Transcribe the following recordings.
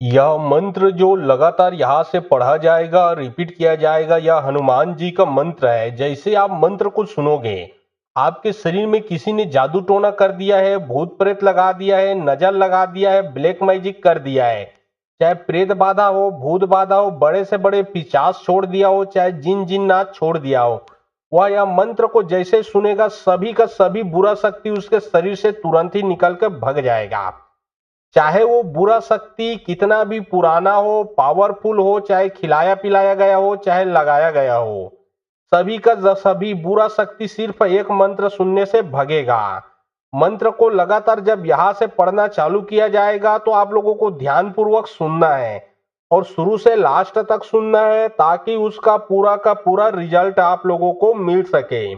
यह मंत्र जो लगातार यहाँ से पढ़ा जाएगा, रिपीट किया जाएगा, यह हनुमान जी का मंत्र है। जैसे आप मंत्र को सुनोगे, आपके शरीर में किसी ने जादू टोना कर दिया है, भूत प्रेत लगा दिया है, नजर लगा दिया है, ब्लैक मैजिक कर दिया है, चाहे प्रेत बाधा हो, भूत बाधा हो, बड़े से बड़े पिशाच छोड़ दिया हो, चाहे जिन जिन्नात छोड़ दिया हो, वह यह मंत्र को जैसे सुनेगा, सभी का सभी बुरा शक्ति उसके शरीर से तुरंत ही निकल कर भग जाएगा। चाहे वो बुरा शक्ति कितना भी पुराना हो, पावरफुल हो, चाहे खिलाया पिलाया गया हो, चाहे लगाया गया हो, सभी का सभी बुरा शक्ति सिर्फ एक मंत्र सुनने से भगेगा। मंत्र को लगातार जब यहां से पढ़ना चालू किया जाएगा तो आप लोगों को ध्यान पूर्वक सुनना है और शुरू से लास्ट तक सुनना है, ताकि उसका पूरा का पूरा रिजल्ट आप लोगों को मिल सके।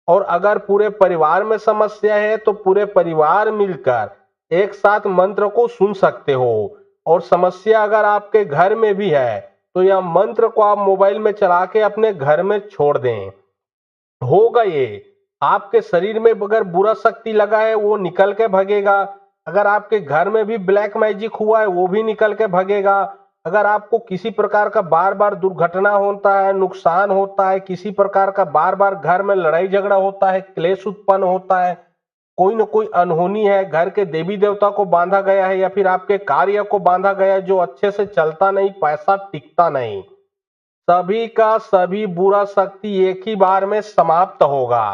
और अगर पूरे परिवार में समस्या है तो पूरे परिवार मिलकर एक साथ मंत्र को सुन सकते हो। और समस्या अगर आपके घर में भी है तो यह मंत्र को आप मोबाइल में चला के अपने घर में छोड़ दें। होगा ये, आपके शरीर में अगर बुरा शक्ति लगा है वो निकल के भगेगा। अगर आपके घर में भी ब्लैक मैजिक हुआ है वो भी निकल के भगेगा। अगर आपको किसी प्रकार का बार बार दुर्घटना होता है, नुकसान होता है, किसी प्रकार का बार बार घर में लड़ाई झगड़ा होता है, क्लेश उत्पन्न होता है, कोई न कोई अनहोनी है, घर के देवी देवता को बांधा गया है या फिर आपके कार्य को बांधा गया है जो अच्छे से चलता नहीं, पैसा टिकता नहीं, सभी का सभी बुरा शक्ति एक ही बार में समाप्त होगा।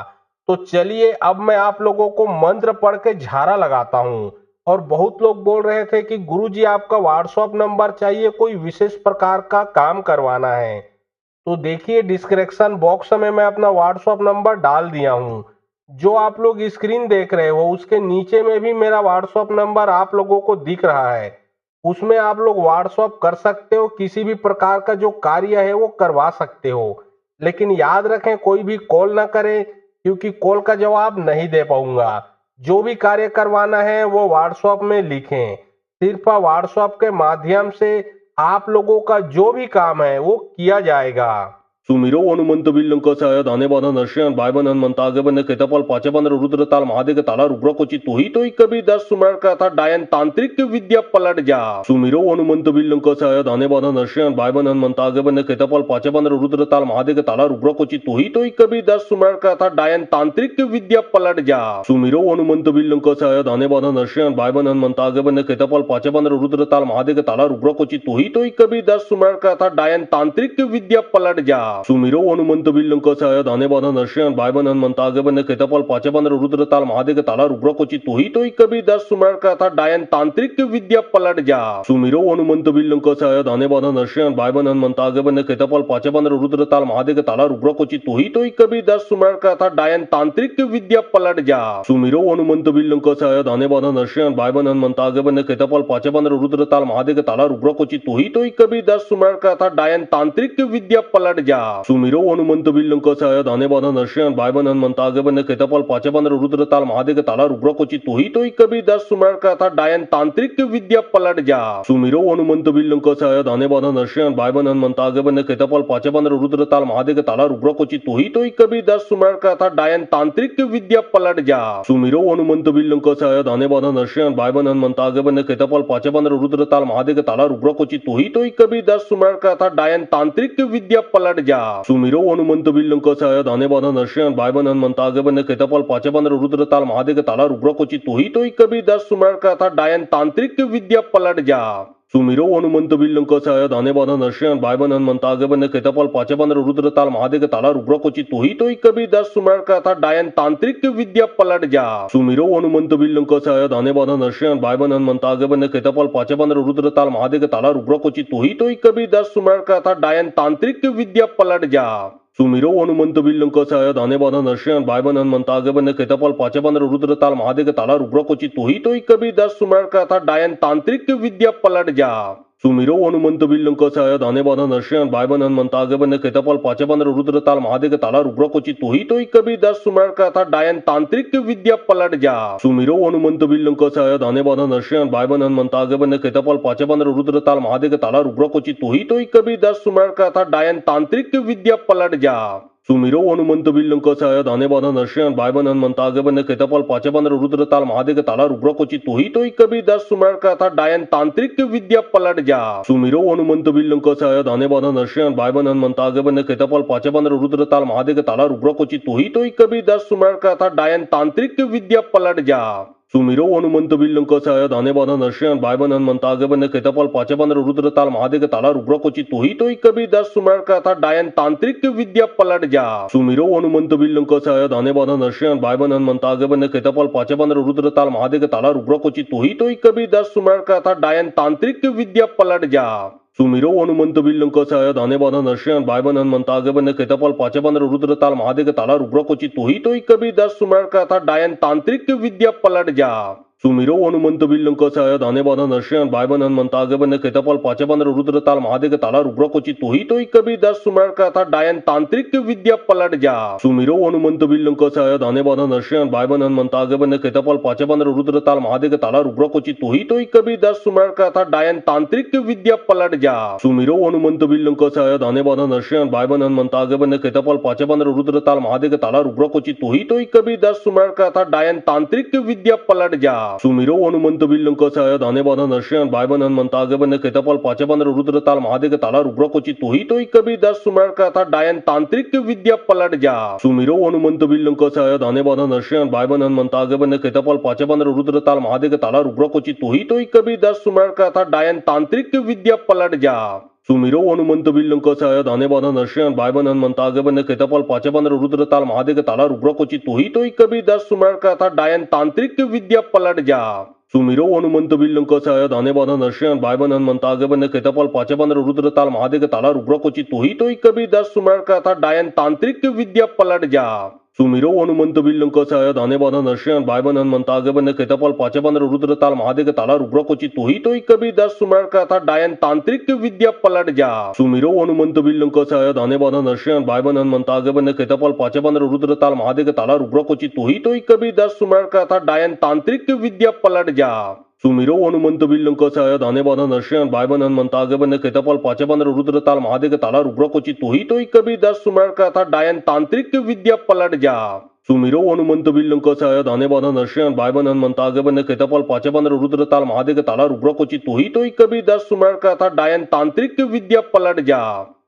तो चलिए अब मैं आप लोगों को मंत्र पढ़ के झाड़ा लगाता हूं। और बहुत लोग बोल रहे थे कि गुरुजी आपका व्हाट्सएप नंबर चाहिए, कोई विशेष प्रकार का काम करवाना है। तो देखिए डिस्क्रिप्शन बॉक्स में मैं अपना व्हाट्सएप नंबर डाल दिया हूं। जो आप लोग स्क्रीन देख रहे हो उसके नीचे में भी मेरा व्हाट्सएप नंबर आप लोगों को दिख रहा है। उसमें आप लोग व्हाट्सएप कर सकते हो, किसी भी प्रकार का जो कार्य है वो करवा सकते हो। लेकिन याद रखें कोई भी कॉल ना करे, क्योंकि कॉल का जवाब नहीं दे पाऊंगा। जो भी कार्य करवाना है वो व्हाट्सएप में लिखें। सिर्फ व्हाट्सएप के माध्यम से आप लोगों का जो भी काम है वो किया जाएगा। सुमिरो हनुमंत बिल्लंकसाय दाने बाधा नरसिंह बाय बन हनुमंता आगे बन केतपाल पाचे बन रुद्र ताल महादेव ताला रुग्र कोची तू ही कभी दस सुमर का था डायन तांत्रिक की विद्या पलट जा। सुमिरो हनुमंत बिल्लंकसाय दाने बाधा नरसिंह बाय बन हनुमंता आगे बन केतपाल पाचे बन रुद्र ताल महादेव ताला रुग्र कोची तू ही कभी दस सुमर का था डायन तांत्रिक की विद्या पलट जा। सुमिरो हनुमंत बिल्लंकसाय दाने बाधा नरसिंह बाय बन हनुमंता आगे बन केतपाल पाचे बन रुद्र ताल महादेव ताला रुग्र कोची तू ही कभी दस सुमर का था डायन तांत्रिक की विद्या पलट जा। सुमिरो हनुमंत बिल्लंकसाय दाने बाधा नरसिंह बाय बन हनुमंता आगे बन केतपाल पाचे बन रुद्र ताल महादेव ताला रुग्र कोची तू ही कभी दस सुमर का था डायन तांत्रिक की विद्या पलट जा। सुमिरो हनुमंत बिल्लंकसाय दाने बाधा नरसिंह बाय बन हनुमंता आगे बन केतपाल पाचे बन रुद्र ताल महादेव ताला रुग्र कोची तू ही कभी दस सुमर का था डायन तांत्रिक की विद्या पलट जा। सुमिरो हनुमंत बिल्लंकसाय दाने बाधा नरसिंह बाय बन हनुमंता आगे बन केतपाल पाचे बन रुद्र ताल महादेव ताला रुग्र कोची तू ही कभी दस सुमर का था डायन तांत्रिक की विद्या पलट जा। सुमिरो हनुमंत बिल्लंकसाय दाने बाधा नरसिंह बाय बन हनुमंता आगे बन केतपाल पाचे बन रुद्र ताल महादेव ताला रुग्र कोची तू ही कभी दस सुमर का था डायन तांत्रिक की विद्या पलट जा। सुमिरो हनुमंत बिल्लंकसाय दाने बाधा नरसिंह बाय बन हनुमंता आगे बन केतपाल पाचे बन रुद्र ताल महादेव ताला रुग्र कोची तू ही कभी दस सुमर का था डायन तांत्रिक की विद्या पलट जा। सुमिरो हनुमंत बिल्लंकसाय दाने बाधा नरसिंह बाय बन हनुमंता आगे बन केतपाल पाचे बन रुद्र ताल महादेव ताला रुग्र कोची तू ही कभी दस सुमर का था डायन तांत्रिक की विद्या पलट जा। सुमिरो हनुमंत बिल्लंकसाय दाने बाधा नरसिंह बाय बन हनुमंता आगे बन केतपाल पाचे बन रुद्र ताल महादेव ताला रुग्र कोची तू ही कभी दस सुमर का था डायन तांत्रिक की विद्या पलट जा। सुमिरो हनुमंत बिल्लंकसाय दाने बाधा नरसिंह बाय बन हनुमंता आगे बन केतपाल पाचे बन रुद्र ताल महादेव ताला रुग्र कोची तू ही कभी दस सुमर का था डायन तांत्रिक की विद्या पलट जा। सुमिरो हनुमंत बिल्लंकसाय दाने बाधा नरसिंह बाय बन हनुमंता आगे बन केतपाल पाचे बन रुद्र ताल महादेव ताला रुग्र कोची तू ही कभी दस सुमर का था डायन तांत्रिक की विद्या पलट जा। सुमिरो हनुमंत बिल्लंकसाय दाने बाधा नरसिंह बाय बन हनुमंता आगे बन केतपाल पाचे बन रुद्र ताल महादेव ताला रुग्र कोची तू ही कभी दस सुमर का था डायन तांत्रिक की विद्या पलट जा। सुमिरो हनुमंत बिल्लंकसाय दाने बाधा नरसिंह बाय बन हनुमंता आगे बन केतपाल पाचे बन रुद्र ताल महादेव ताला रुग्र कोची तू ही कभी दस सुमर का था डायन तांत्रिक की विद्या पलट जा। सुमिरो हनुमंत बिल्लंकसाय दाने बाधा नरसिंह बाय बन हनुमंता आगे बन केतपाल पाचे बन रुद्र ताल महादेव ताला रुग्र कोची तू ही कभी दस सुमर का था डायन तांत्रिक की विद्या पलट जा। सुमिरो हनुमंत बिल्लंक सहाय दाने बाधा नरसिंह बायबन हनुमंता आगे बने केतपाल पाचे बन रुद्र ताल महादेव ताला रुद्र कोची तू ही तो कभी 10 सुमर का था डायन तांत्रिक की विद्या पलट जा सुमिरो हनुमंत बिल्लंक सहाय दाने बाधा नरसिंह बायबन हनुमंता आगे बने केतपाल पाचे बन रुद्र ताल महादेव ताला रुद्र कोची तू ही तो कभी 10 सुमर का था डायन तांत्रिक की विद्या पलट जा सुमिरो हनुमंत बिल्लंक सहाय दाने बाधा नरसिंह बायबन हनुमंता आगे बने केतपाल पाचे बन रुद्र ताल महादेव ताला रुद्र कोची तू ही तो कभी 10 सुमर का था डायन तांत्रिक की विद्या पलट जा सुमिरो हनुमंत बिल्लंक सहाय दाने बाधा नरसिंह बायबन हनुमंता आगे बने केतपाल पाचे बन रुद्र ताल महादेव ताला रुद्र कोची तू ही तो कभी 10 सुमर का था डायन तांत्रिक की विद्या पलट जा सुमिरो हनुमंत बिल्लंक सहाय दाने बाधा नरसिंह बायबन हनुमंता आगे बने केतपाल पाचे बन रुद्र ताल महादेव ताला रुद्र कोची तू ही तो कभी 10 सुमर का था डायन तांत्रिक की विद्या पलट जा सुमिरो हनुमंत बिल्लंक सहाय दाने बाधा नरसिंह बायबन हनुमंता आगे बने केतपाल पाचे बन रुद्र ताल महादेव ताला रुद्र कोची तू ही तो कभी 10 सुमर का था डायन तांत्रिक की विद्या पलट जा सुमिरो हनुमंत बिल्लंक सहाय दाने बाधा नरसिंह बायबन हनुमंता आगे बने केतपाल पाचे बन रुद्र ताल महादेव ताला रुद्र कोची तू ही तो कभी 10 सुमर का था डायन तांत्रिक की विद्या पलट जा सुमिरो हनुमंत बिल्लंक सहाय दाने बाधा नरसिंह बायबन हनुमंता आगे बने केतपाल पाचे बन रुद्र ताल महादेव ताला रुद्र कोची तू ही तो कभी 10 सुमर का था डायन तांत्रिक की विद्या पलट जा सुमिरो हनुमंत बिल्लंक सहाय दाने बाधा नरसिंह बायबन हनुमंता आगे बने केतपाल पाचे बन रुद्र ताल महादेव ताला रुद्र कोची तू ही तो कभी 10 सुमर का था डायन तांत्रिक की विद्या पलट जा सुमिरो हनुमंत बिल्लंक सहाय दाने बाधा नरसिंह बायबन हनुमंता आगे बने केतपाल पाचे बन रुद्र ताल महादेव ताला रुद्र कोची तू ही तो कभी 10 सुमर का था डायन तांत्रिक की विद्या पलट जा सुमिरो हनुमंत बिल्लंक सहाय दाने बाधा नरसिंह बायबन हनुमंता आगे बने केतपाल पाचे बन रुद्र ताल महादेव ताला रुद्र कोची तू ही तो कभी 10 सुमर का था डायन तांत्रिक की विद्या पलट जा सुमिरो हनुमंत बिल्लंक सहाय दाने बाधा नरसिंह बायबन हनुमंता आगे बने केतपाल पाचे बन रुद्र ताल महादेव ताला रुद्र कोची तू ही तो कभी 10 सुमर का था डायन तांत्रिक की विद्या पलट जा सुमिरो हनुमंत बिल्लंक सहाय दाने बाधा नरसिंह बायबन हनुमंता आगे बने केतपाल पाचे बन रुद्र ताल महादेव ताला रुद्र कोची तू ही तो कभी 10 सुमर का था डायन तांत्रिक की विद्या पलट जा सुमिरो हनुमंत बिल्लंक सहाय दाने बाधा नरसिंह बायबन हनुमंता आगे बने केतपाल पाचे बन रुद्र ताल महादेव ताला रुद्र कोची तू ही तो कभी 10 सुमर का था डायन तांत्रिक की विद्या पलट जा सुमिरो हनुमंत बिल्लंक सहाय दाने बाधा नरसिंह बायबन हनुमंता आगे बने केतपाल पाचे बन रुद्र ताल महादेव ताला रुद्र कोची तू ही तो कभी 10 सुमर का था डायन तांत्रिक की विद्या पलट जा सुमिरो हनुमंत बिल्लंक सहाय दाने बाधा नरसिंह बायबन हनुमंता आगे बने केतपाल पाचे बन रुद्र ताल महादेव ताला रुद्र कोची तू ही तो कभी 10 सुमर का था डायन तांत्रिक की विद्या पलट जा सुमिरो हनुमंत बिल्लंक सहाय दाने बाधा नरसिंह बायबन हनुमंता आगे बने केतपाल पाचे बन रुद्र ताल महादेव ताला रुद्र कोची तू ही तो कभी 10 सुमर का था डायन तांत्रिक की विद्या पलट जा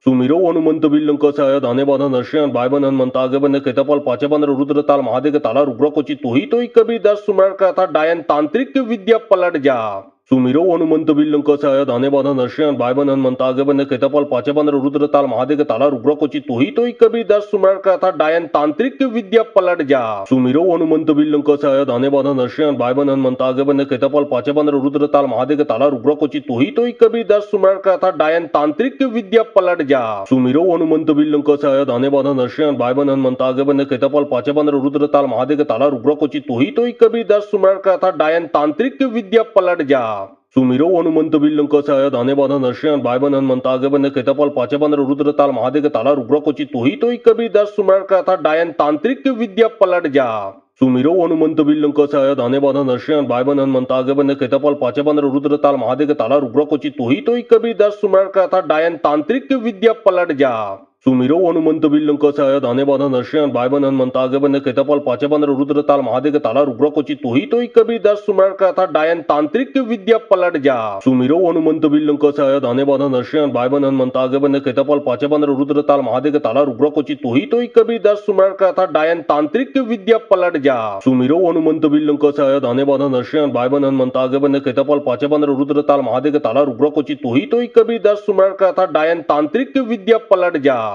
सुमिरो हनुमंत बिल्लंक सहाय दाने बाधा नरसिंह बायबन हनुमंता आगे बने केतपाल पाचे बन रुद्र ताल महादेव ताला रुद्र कोची तू ही तो कभी 10 सुमर का था डायन तांत्रिक की विद्या पलट जा सुमिरो हनुमंत बिल्लंक सहाय दाने बाधा नरसिंह बायबन हनुमंता आगे बने केतपाल पाचे बन रुद्र ताल महादेव ताला रुद्र कोची तू ही तो कभी 10 सुमर का था डायन तांत्रिक की विद्या पलट जा सुमिरो हनुमंत बिल्लंक सहाय दाने बाधा नरसिंह बायबन हनुमंता आगे बने केतपाल पाचे बन रुद्र ताल महादेव ताला रुद्र कोची तू ही तो कभी 10 सुमर का था डायन तांत्रिक की विद्या पलट जा सुमिरो हनुमंत बिल्लंक सहाय दाने बाधा नरसिंह बायबन हनुमंता आगे बने केतपाल पाचे बन रुद्र ताल महादेव ताला रुद्र कोची तू ही तो कभी 10 सुमर का था डायन तांत्रिक की विद्या पलट जा सुमिरो हनुमंत बिल्लंक सहाय दाने बाधा नरसिंह बायबन हनुमंता आगे बने केतपाल पाचे बन रुद्र ताल महादेव ताला रुद्र कोची तू ही तो कभी 10 सुमर का था डायन तांत्रिक की विद्या पलट जा सुमिरो हनुमंत बिल्लंक सहाय दाने बाधा नरसिंह बायबन हनुमंता आगे बने केतपाल पाचे बन रुद्र ताल महादेव ताला रुद्र कोची तू ही तो कभी 10 सुमर का था डायन तांत्रिक की विद्या पलट जा सुमिरो हनुमंत बिल्लंक सहाय दाने बाधा नरसिंह बायबन हनुमंता आगे बने केतपाल पाचे बन रुद्र ताल महादेव ताला रुद्र कोची तू ही तो कभी 10 सुमर का था डायन तांत्रिक की विद्या पलट जा सुमिरो हनुमंत बिल्लंक सहाय दाने बाधा नरसिंह बायबन हनुमंता आगे बने केतपाल पाचे बन रुद्र ताल महादेव ताला रुद्र कोची तू ही तो कभी 10 सुमर का था डायन तांत्रिक की विद्या पलट जा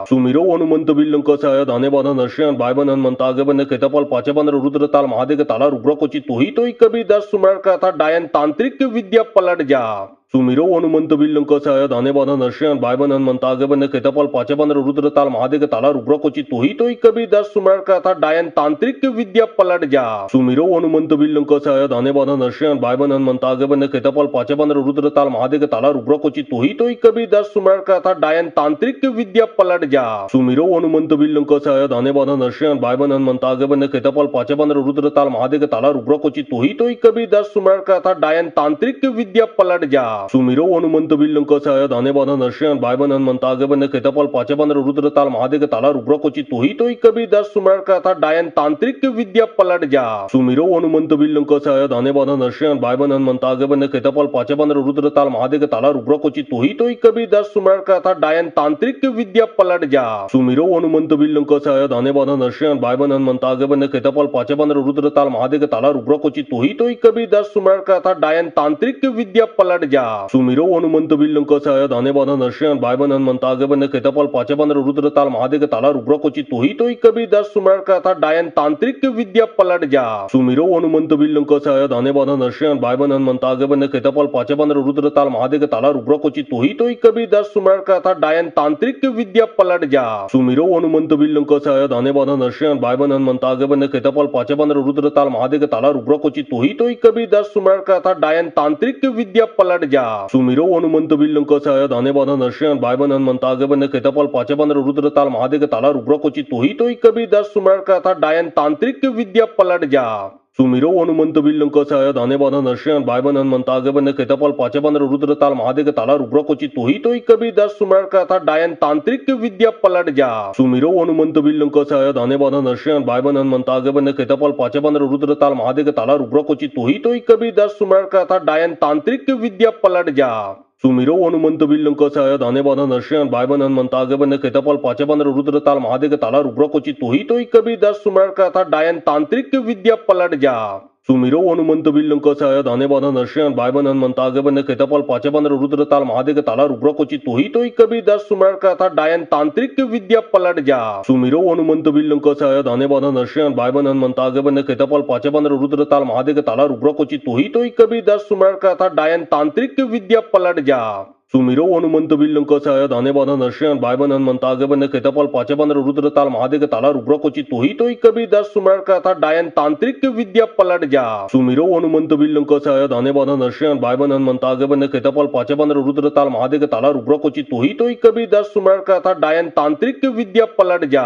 सुमिरो हनुमंत बिल्लंक सहाय दाने बाधा नरसिंह बायबन हनुमंता आगे बने केतपाल पाचे बन रुद्र ताल महादेव ताला रुद्र कोची तू ही तो कभी 10 सुमर का था डायन तांत्रिक की विद्या पलट जा सुमिरो हनुमंत बिल्लंक सहाय दाने बाधा नरसिंह बायबन हनुमंता आगे बने केतपाल पाचे बन रुद्र ताल महादेव ताला रुद्र कोची तू ही तो कभी 10 सुमर का था डायन तांत्रिक की विद्या पलट जा सुमिरो हनुमंत बिल्लंक सहाय दाने बाधा नरसिंह बायबन हनुमंता आगे बने केतपाल पाचे बन रुद्र ताल महादेव ताला रुद्र कोची तू ही तो कभी 10 सुमर का था डायन तांत्रिक की विद्या पलट जा सुमिरो हनुमंत बिल्लंक सहाय दाने बाधा नरसिंह बायबन हनुमंता आगे बने केतपाल पाचे बन रुद्र ताल महादेव ताला रुद्र कोची तू ही तो कभी 10 सुमर का था डायन तांत्रिक की विद्या पलट जा सुमिरो हनुमंत विल्लंक सहाय दाने बाधा नरसिंह बाय बन हनुमंत आगे बन केतपाल पाचे बन रुद्र ताल महादेव ताला रुद्र कोची तू ही तो कभी 10 सुमर का था डायन तांत्रिक की विद्या पलट जा सुमिरो हनुमंत विल्लंक सहाय दाने बाधा नरसिंह बाय बन हनुमंत आगे बन केतपाल पाचे बन रुद्र ताल महादेव ताला रुद्र कोची तू ही तो कभी 10 सुमर का था डायन तांत्रिक की विद्या पलट जा सुमिरो हनुमंत विल्लंक सहाय दाने बाधा नरसिंह बाय बन हनुमंत आगे बन केतपाल पाचे बन रुद्र ताल महादेव ताला रुद्र कोची तू ही तो कभी 10 सुमर का था डायन तांत्रिक की विद्या पलट जा सुमिरो हनुमंत विल्लंक सहाय दाने बाधा नरसिंह बाय बन हनुमंत आगे बन केतपाल पाचे बन रुद्र ताल महादेव ताला रुद्र कोची तू ही तो कभी 10 सुमर का था डायन तांत्रिक की विद्या पलट जा सुमिरो हनुमंत विल्लंक सहाय दाने बाधा नरसिंह बाय बन हनुमंत आगे बन केतपाल पाचे बन रुद्र ताल महादेव ताला रुद्र कोची तू ही तो कभी 10 सुमर का था डायन तांत्रिक की विद्या पलट जा सुमिरो हनुमंत विल्लंक सहाय दाने बाधा नरसिंह बाय बन हनुमंत आगे बन केतपाल पाचे बन रुद्र ताल महादेव ताला रुद्र कोची तू ही तो कभी 10 सुमर का था डायन तांत्रिक की विद्या पलट जा सुमिरो हनुमंत विल्लंक सहाय दाने बाधा नरसिंह बाय बन हनुमंत आगे बन केतपाल पाचे बन रुद्र ताल महादेव ताला रुद्र कोची तू ही तो कभी 10 सुमर का था डायन तांत्रिक की विद्या पलट जा सुमिरो हनुमंत विल्लंक सहाय दाने बाधा नरसिंह बाय बन हनुमंत आगे बन केतपाल पाचे बन रुद्र ताल महादेव ताला रुद्र कोची तू ही तो कभी 10 सुमर का था डायन तांत्रिक की विद्या पलट जा सुमिरो हनुमंत विल्लंक सहाय दाने बाधा नरसिंह बाय बन हनुमंत आगे बन केतपाल पाचे बन रुद्र ताल महादेव ताला रुद्र कोची तू ही तो कभी 10 सुमर का था डायन तांत्रिक की विद्या पलट जा सुमिरो हनुमंत विल्लंक सहाय दाने बाधा नरसिंह बाय बन हनुमंत आगे बन केतपाल पाचे बन रुद्र ताल महादेव ताला रुद्र कोची तू ही तो कभी 10 सुमर का था डायन तांत्रिक की विद्या पलट जा सुमिरो हनुमंत विल्लंक सहाय दाने बाधा नरसिंह बाय बन हनुमंत आगे बन केतपाल पाचे बन रुद्र ताल महादेव ताला रुद्र कोची तू ही तो कभी 10 सुमर का था डायन तांत्रिक की विद्या पलट जा सुमिरो हनुमंत विल्लंक सहाय दाने बाधा नरसिंह बाय बन हनुमंत आगे बन केतपाल पाचे बन रुद्र ताल महादेव ताला रुद्र कोची तू ही तो कभी 10 सुमर का था डायन तांत्रिक की विद्या पलट जा सुमिरो हनुमंत विल्लंक सहाय दाने बाधा नरसिंह बाय बन हनुमंत आगे बन केतपाल पाचे बन रुद्र ताल महादेव ताला रुद्र कोची तू ही तो कभी 10 सुमर का था डायन तांत्रिक की विद्या पलट जा सुमिरो हनुमंत विल्लंक सहाय दाने बाधा नरसिंह बाय बन हनुमंत आगे बन केतपाल पाचे बन रुद्र ताल महादेव ताला रुद्र कोची तू ही तो कभी 10 सुमर का था डायन तांत्रिक की विद्या पलट जा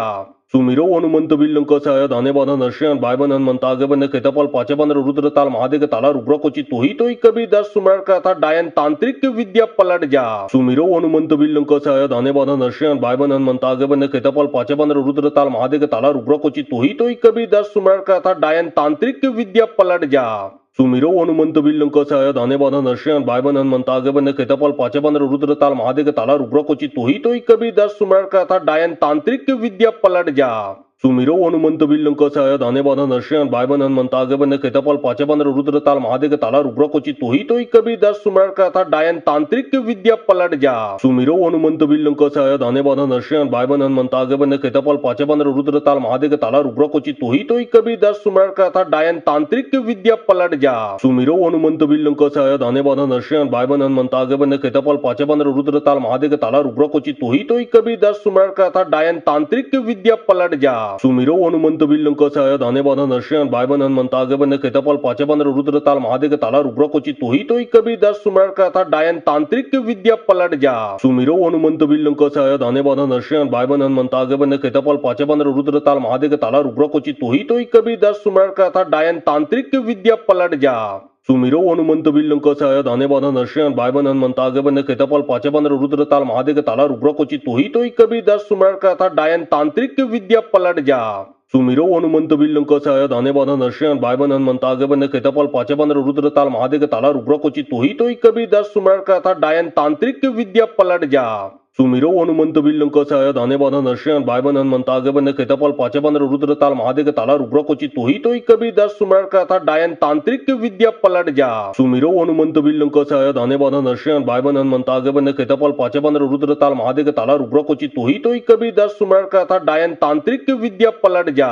सुमिरो हनुमंत विल्लंक सहाय दाने बाधा नरसिंह बाय बन हनुमंत आगे बन केतपाल पाचे बन रुद्र ताल महादेव ताला रुद्र कोची तू ही तो कभी 10 सुमर का था डायन तांत्रिक की विद्या पलट जा सुमिरो हनुमंत विल्लंक सहाय दाने बाधा नरसिंह बाय बन हनुमंत आगे बन केतपाल पाचे बन रुद्र ताल महादेव ताला रुद्र कोची तू ही तो कभी 10 सुमर का था डायन तांत्रिक की विद्या पलट जा सुमिरो हनुमंत विल्लंक सहाय दाने बाधा नरसिंह बाय बन हनुमंत आगे बन केतपाल पाचे बन रुद्र ताल महादेव ताला रुद्र कोची तू ही तो कभी 10 सुमर का था डायन तांत्रिक की विद्या पलट जा सुमिरो हनुमंत विल्लंक सहाय दाने बाधा नरसिंह बाय बन हनुमंत आगे बन केतपाल पाचे बन रुद्र ताल महादेव ताला रुद्र कोची तू ही तो कभी 10 सुमर का था डायन तांत्रिक की विद्या पलट जा सुमिरो हनुमंत विल्लंक सहाय दाने बाधा नरसिंह बाय बन हनुमंत आगे बन केतपाल पाचे बन रुद्र ताल महादेव ताला रुद्र कोची तू ही तो कभी 10 सुमर का था डायन तांत्रिक की विद्या पलट जा सुमिरो हनुमंत विल्लंक सहाय दाने बाधा नरसिंह बाय बन हनुमंत आगे बन केतपाल पाचे बन रुद्र ताल महादेव ताला रुद्र कोची तू ही तो कभी 10 सुमर का था डायन तांत्रिक की विद्या पलट जा सुमिरो हनुमंत विल्लंक सहाय दाने बाधा नरसिंह बाय बन हनुमंत आगे बन केतपाल पाचे बन रुद्र ताल महादेव ताला रुद्र कोची तू ही तो कभी 10 सुमर का था डायन तांत्रिक की विद्या पलट जा सुमिरो हनुमंत विल्लंक सहाय दाने बाधा नरसिंह बाय बन हनुमंत आगे बन केतपाल पाचे बन रुद्र ताल महादेव ताला रुद्र कोची तू ही तो कभी 10 सुमर का था डायन तांत्रिक की विद्या पलट जा सुमिरो हनुमंत विल्लंक सहाय दाने बाधा नरसिंह बाय बन हनुमंत आगे बन केतपाल पाचे बन रुद्र ताल महादेव ताला रुद्र कोची तू ही तो कभी 10 सुमर का था डायन तांत्रिक की विद्या पलट जा सुमिरो हनुमंत विल्लंक सहाय दाने बाधा नरसिंह बाय बन हनुमंत आगे बन केतपाल पाचे बन रुद्र ताल महादेव ताला रुद्र कोची तू ही तो कभी 10 सुमर का था डायन तांत्रिक की विद्या पलट जा सुमिरो हनुमंत विल्लंक सहाय दाने बाधा नरसिंह बाय बन हनुमंत आगे बन केतपाल पाचे बन रुद्र ताल महादेव ताला रुद्र कोची तू ही तो कभी 10 सुमर का था डायन तांत्रिक की विद्या पलट जा सुमिरो हनुमंत विल्लंक सहाय दाने बाधा नरसिंह बाय बन हनुमंत आगे बन केतपाल पाचे बन रुद्र ताल महादेव ताला रुद्र कोची तू ही तो कभी 10 सुमर का था डायन तांत्रिक की विद्या पलट जा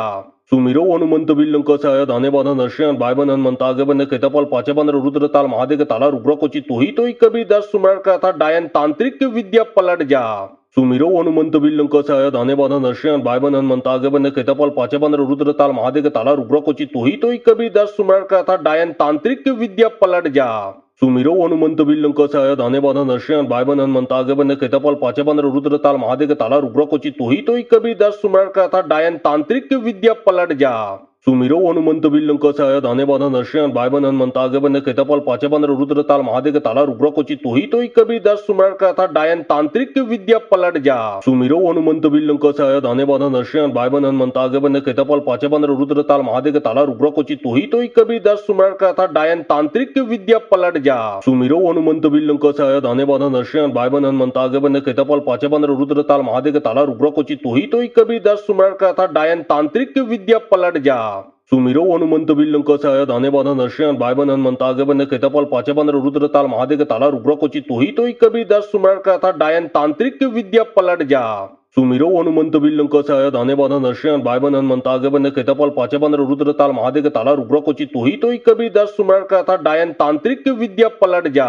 सुमिरो हनुमंत विल्लंक सहाय दाने बाधा नरसिंह बाय बन हनुमंत आगे बन केतपाल पाचे बन रुद्र ताल महादेव ताला रुद्र कोची तू ही तो कभी 10 सुमर का था डायन तांत्रिक की विद्या पलट जा सुमिरो हनुमंत विल्लंक सहाय दाने बाधा नरसिंह बाय बन हनुमंत आगे बन केतपाल पाचे बन रुद्र ताल महादेव ताला रुद्र कोची तू ही तो कभी 10 सुमर का था डायन तांत्रिक की विद्या पलट जा सुमिरो हनुमंत विल्लंक सहाय दाने बाधा नरसिंह बाय बन हनुमंत आगे बन केतपाल पाचे बन रुद्र ताल महादेव ताला रुद्र कोची तू ही तो कभी 10 सुमर का था डायन तांत्रिक की विद्या पलट जा सुमिरो हनुमंत विल्लंक सहाय दाने बाधा नरसिंह बाय बन हनुमंत आगे बन केतपाल पाचे बन रुद्र ताल महादेव ताला रुद्र कोची तू ही तो कभी दस सुमर का था डायन तांत्रिक विद्या पलट जा सुमिरो हनुमंत विल्लंक सहाय दाने बाधा नरसिंह बाय बन हनुमंत आगे बन केतपाल पाचे बन रुद्र ताल महादेव ताला रुद्र कोची तू ही तो कभी दस सुमर का था डायन तांत्रिक विद्या पलट जा सुमिरो हनुमंत विल्लंक सहाय दाने बाधा नरसिंह बाय बन हनुमंत आगे बन केतपाल पाचे बन रुद्र ताल महादेव ताला रुद्र कोची तू ही तो कभी दस सुमर का था डायन तांत्रिक विद्या पलट जा सुमिरो हनुमंत विल्लंक सहाय दाने बाधा नरसिंह बाय बन हनुमंत आगे बन केतपाल पाचे बन रुद्र ताल महादेव ताला रुद्र कोची तू ही तो कभी दस सुमर का था डायन तांत्रिक विद्या पलट जा सुमिरो हनुमंत विल्लंक सहाय दाने बाधा नरसिंह बाय बन हनुमंत आगे बन केतपाल पाचे बन रुद्र ताल महादेव ताला रुद्र कोची तू ही तो कभी दस सुमर का था डायन तांत्रिक विद्या पलट जा